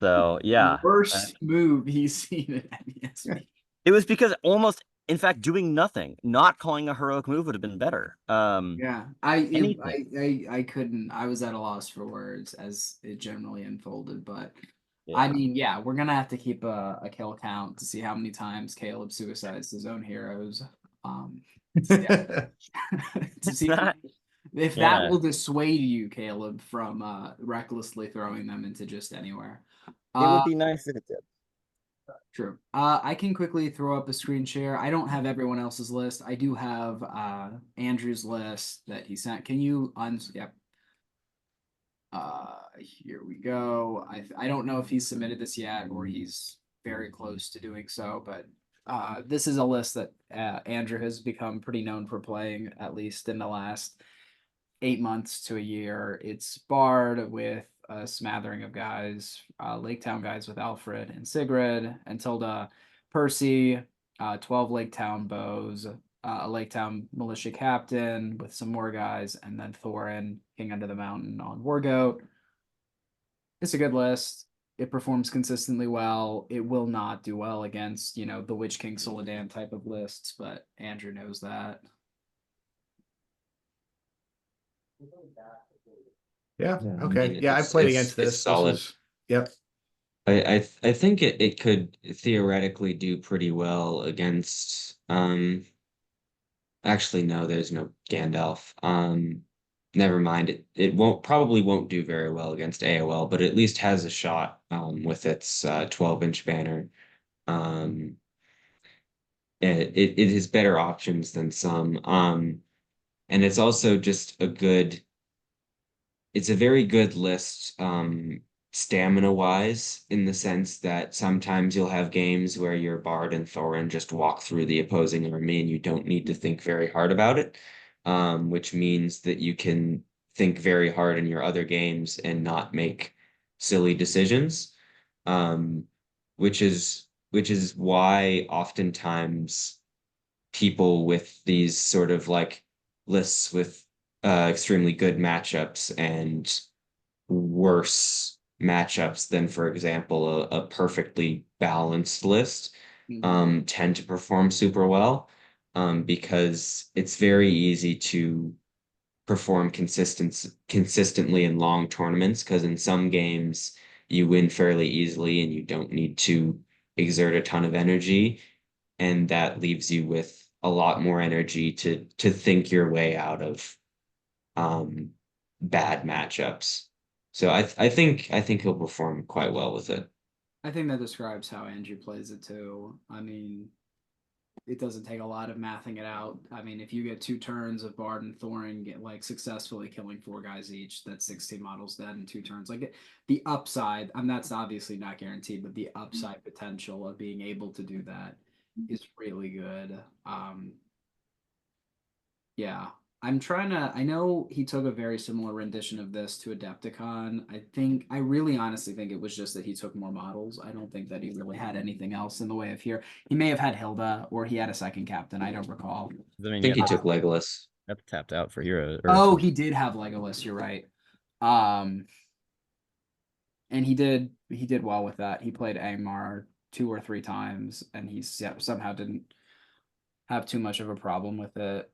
So yeah, Worst move he's seen in MESB. it was because almost, in fact, doing nothing, not calling a heroic move would have been better. Yeah, I couldn't. I was at a loss for words as it generally unfolded, but Yeah. I mean, yeah, we're gonna have to keep a kill count to see how many times Caleb suicides his own heroes. Yeah. To see if that Yeah. will dissuade you, Caleb, from recklessly throwing them into just anywhere. It would be nice if it did. True. I can quickly throw up a screen share. I don't have everyone else's list. I do have Andrew's list that he sent. Can you yep. Here we go. I don't know if he's submitted this yet or he's very close to doing so, but this is a list that Andrew has become pretty known for playing, at least in the last 8 months to a year. It's Bard with a smattering of guys, Lake Town guys with Alfred and Sigrid, and Tilda, Percy, 12 Lake Town bows, a Lake Town militia captain with some more guys, and then Thorin, King Under the Mountain on Wargoat. It's a good list. It performs consistently well. It will not do well against, the Witch King Soladan type of lists, but Andrew knows that. Yeah. Yeah, I Okay. mean, Yeah, I've played against this. It's solid. Yep. I think it could theoretically do pretty well against actually no, there's no Gandalf. Never mind. It probably won't do very well against AOL, but at least has a shot with its 12-inch banner. It has better options than some. And it's also just it's a very good list stamina wise, in the sense that sometimes you'll have games where your Bard and Thorin just walk through the opposing army and you don't need to think very hard about it, which means that you can think very hard in your other games and not make silly decisions, which is why oftentimes people with these sort of like lists with extremely good matchups and worse matchups than, for example, a perfectly balanced list tend to perform super well, because it's very easy to perform consistently in long tournaments, because in some games you win fairly easily and you don't need to exert a ton of energy, and that leaves you with a lot more energy to think your way out of bad matchups. So I think he'll perform quite well with it. I think that describes how Andrew plays it too. I mean, it doesn't take a lot of mathing it out. I mean, if you get 2 turns of Bard and Thorin successfully killing 4 guys each, that's 16 models dead in 2 turns. Like the upside, that's obviously not guaranteed, but the upside potential of being able to do that is really good. Yeah. I know he took a very similar rendition of this to Adepticon. I really honestly think it was just that he took more models. I don't think that he really had anything else in the way of here. He may have had Hilda or he had a second captain. I don't recall. I think he took Legolas. That's tapped out for hero. Oh, he did have Legolas. You're right. And he did well with that. He played Angmar 2 or 3 times and he somehow didn't have too much of a problem with it.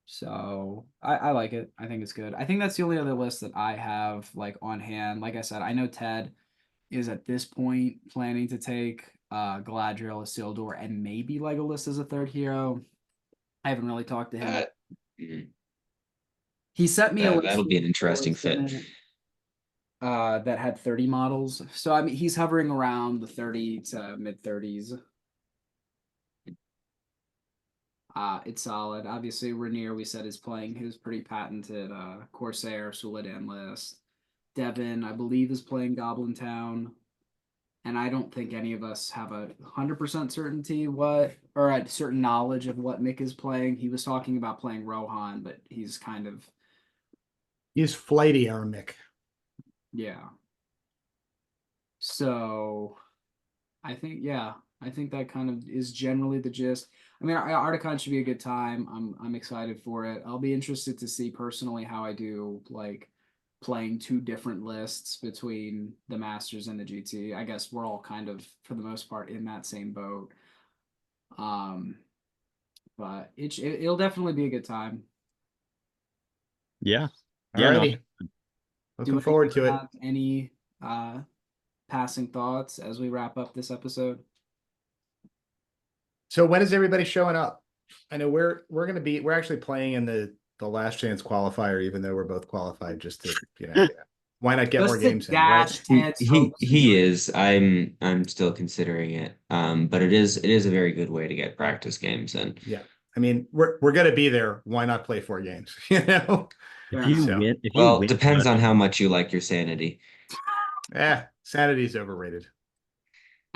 So I like it. I think it's good. I think that's the only other list that I have on hand. Like I said, I know Ted is at this point planning to take Galadriel, Isildur, and maybe Legolas as a 3rd hero. I haven't really talked to him. He sent me a list. That'll be an interesting fit. That had 30 models. So I mean he's hovering around the 30 to mid 30s. It's solid. Obviously, Rainier, we said, is playing his pretty patented Corsair Suladan list. Devin, I believe, is playing Goblin Town. And I don't think any of us have 100% certainty or a certain knowledge of what Mick is playing. He was talking about playing Rohan, but he's kind of, He's flighty, our Mick. yeah. So I think that kind of is generally the gist. I mean, Ardacon should be a good time. I'm excited for it. I'll be interested to see personally how I do, like, playing two different lists between the Masters and the GT. I guess we're all kind of, for the most part, in that same boat. But it'll definitely be a good time. Yeah. Yeah. No, Alrighty. Looking forward to it. Have any passing thoughts as we wrap up this episode? So when is everybody showing up? I know we're actually playing in the last chance qualifier, even though we're both qualified, just to, why not get Just more to games in, right? dash Ted's hopes. He is. I'm still considering it. But it is a very good way to get practice games in. Yeah. I mean, we're gonna be there. Why not play 4 games? If you So- win, if you Well, win depends much- on how much you like your sanity. Sanity's overrated.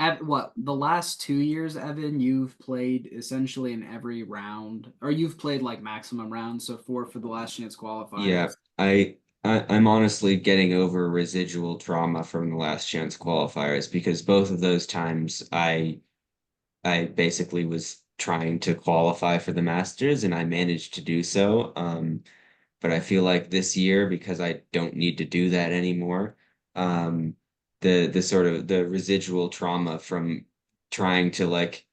At what, the last 2 years, Evan, you've played essentially in every round, or you've played like maximum rounds, so 4 for the last chance qualifiers. Yeah, I'm honestly getting over residual trauma from the last chance qualifiers because both of those times I basically was trying to qualify for the Masters and I managed to do so. But I feel like this year, because I don't need to do that anymore, the sort of the residual trauma from trying to like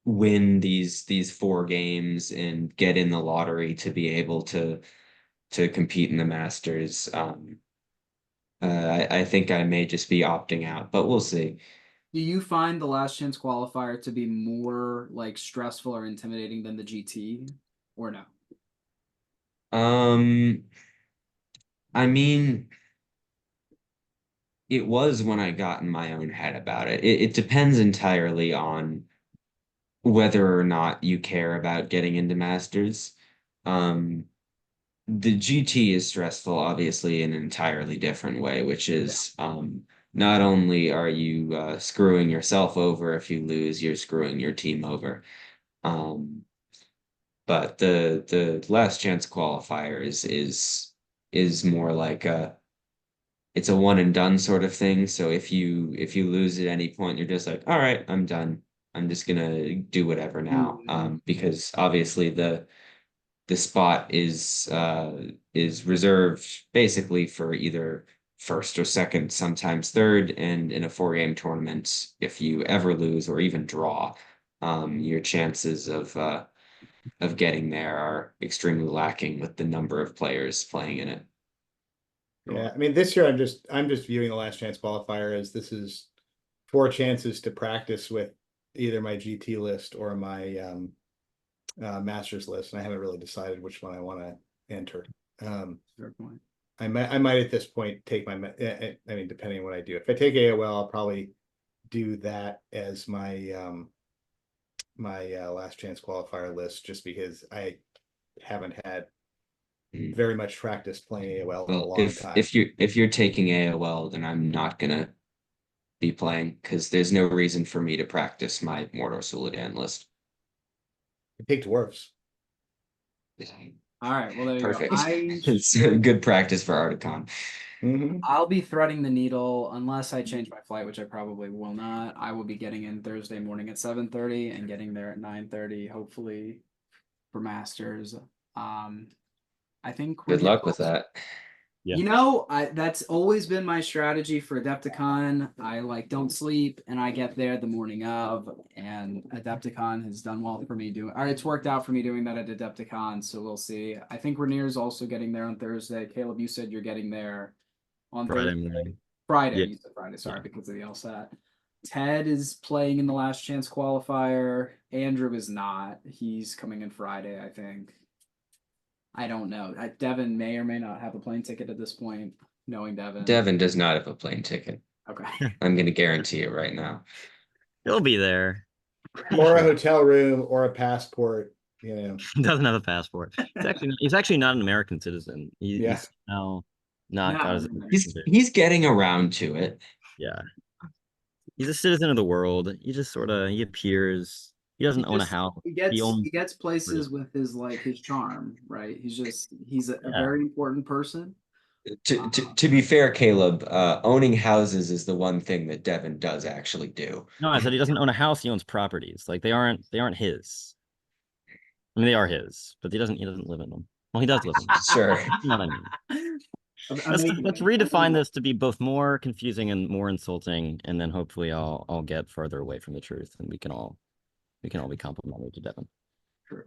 win these 4 games and get in the lottery to be able to compete in the Masters. I think I may just be opting out, but we'll see. Do you find the last chance qualifier to be more like stressful or intimidating than the GT, or no? I mean, it was when I got in my own head about it. It depends entirely on whether or not you care about getting into Masters. Um, the GT is stressful, obviously, in an entirely different way, which is not only are you screwing yourself over if you lose, you're screwing your team over. But the last chance qualifier is more like it's a one and done sort of thing. So if you lose at any point, you're just like, all right, I'm done. I'm just gonna do whatever now. Because obviously the spot is reserved basically for either first or second, sometimes third, and in a 4-game tournament, if you ever lose or even draw, your chances of getting there are extremely lacking with the number of players playing in it. Yeah, I mean, this year I'm just viewing the last chance qualifier as this is 4 chances to practice with either my GT list or my Masters list, and I haven't really decided which one I want to enter. Fair point. I might at this point take I mean, depending on what I do. If I take AOL, I'll probably do that as my last chance qualifier list, just because I haven't had very much practice playing AOL in a long time. If you're taking AOL, then I'm not gonna be playing because there's no reason for me to practice my Mordor Suladan list. Take dwarves. All right, well, there you Perfect. go. It's good practice for Ardacon. I'll be threading the needle unless I change my flight, which I probably will not. I will be getting in Thursday morning at 7:30 and getting there at 9:30, hopefully, for Masters. I think Good luck with that. Yeah. That's always been my strategy for Adepticon. I don't sleep and I get there the morning of, and Adepticon has done well for me it's worked out for me doing that at Adepticon, so we'll see. I think Rainier's also getting there on Thursday. Caleb, you said you're getting there on Friday Thursday. morning. Friday, Yeah. you said Friday, sorry, because of the LSAT. Ted is playing in the last chance qualifier. Andrew is not. He's coming in Friday, I think. I don't know. Devin may or may not have a plane ticket at this point, knowing Devin. Devin does not have a plane ticket. Okay. I'm going to guarantee it right now. He'll be there. or a hotel room or a passport, He doesn't have a passport. He's actually not an American citizen. Yeah. He's now not got his No, American citizenship. He's getting around to it. Yeah. He's a citizen of the world. He just sort of he appears. He doesn't own a house. He He owns gets places with his charm, right? He's a very important person. To be fair, Caleb, owning houses is the one thing that Devin does actually do. No, I said he doesn't own a house. He owns properties. Like they aren't his. I mean, they are his, but he doesn't live in them. Well, he does live in them. Sure. You know what I mean? Let's redefine this to be both more confusing and more insulting, and then hopefully I'll get further away from the truth, and we can all be complimentary to Devin. True.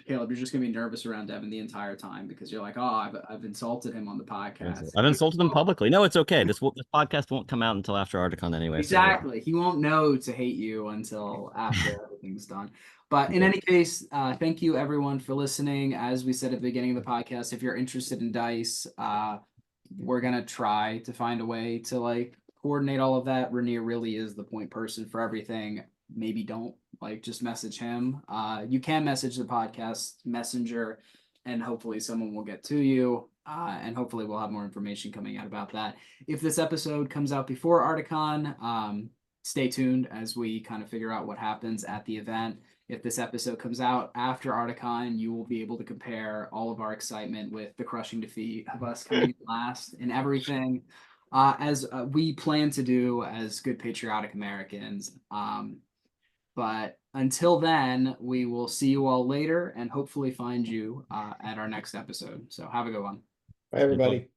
Caleb, you're just gonna be nervous around Devin the entire time because you're like, oh, I've insulted him on the podcast. I've insulted him publicly. No, it's okay. This podcast won't come out until after Ardacon anyway. Exactly. So he won't know to hate you until after everything's done. But in any case, thank you everyone for listening. As we said at the beginning of the podcast, if you're interested in dice, we're gonna try to find a way to like coordinate all of that. Earnur really is the point person for everything. Maybe don't just message him. You can message the podcast messenger, and hopefully someone will get to you. And hopefully we'll have more information coming out about that. If this episode comes out before Ardacon, stay tuned as we kind of figure out what happens at the event. If this episode comes out after Ardacon, you will be able to compare all of our excitement with the crushing defeat of us coming last in everything, as we plan to do as good patriotic Americans. But until then, we will see you all later and hopefully find you at our next episode. So have a good one. Bye, everybody.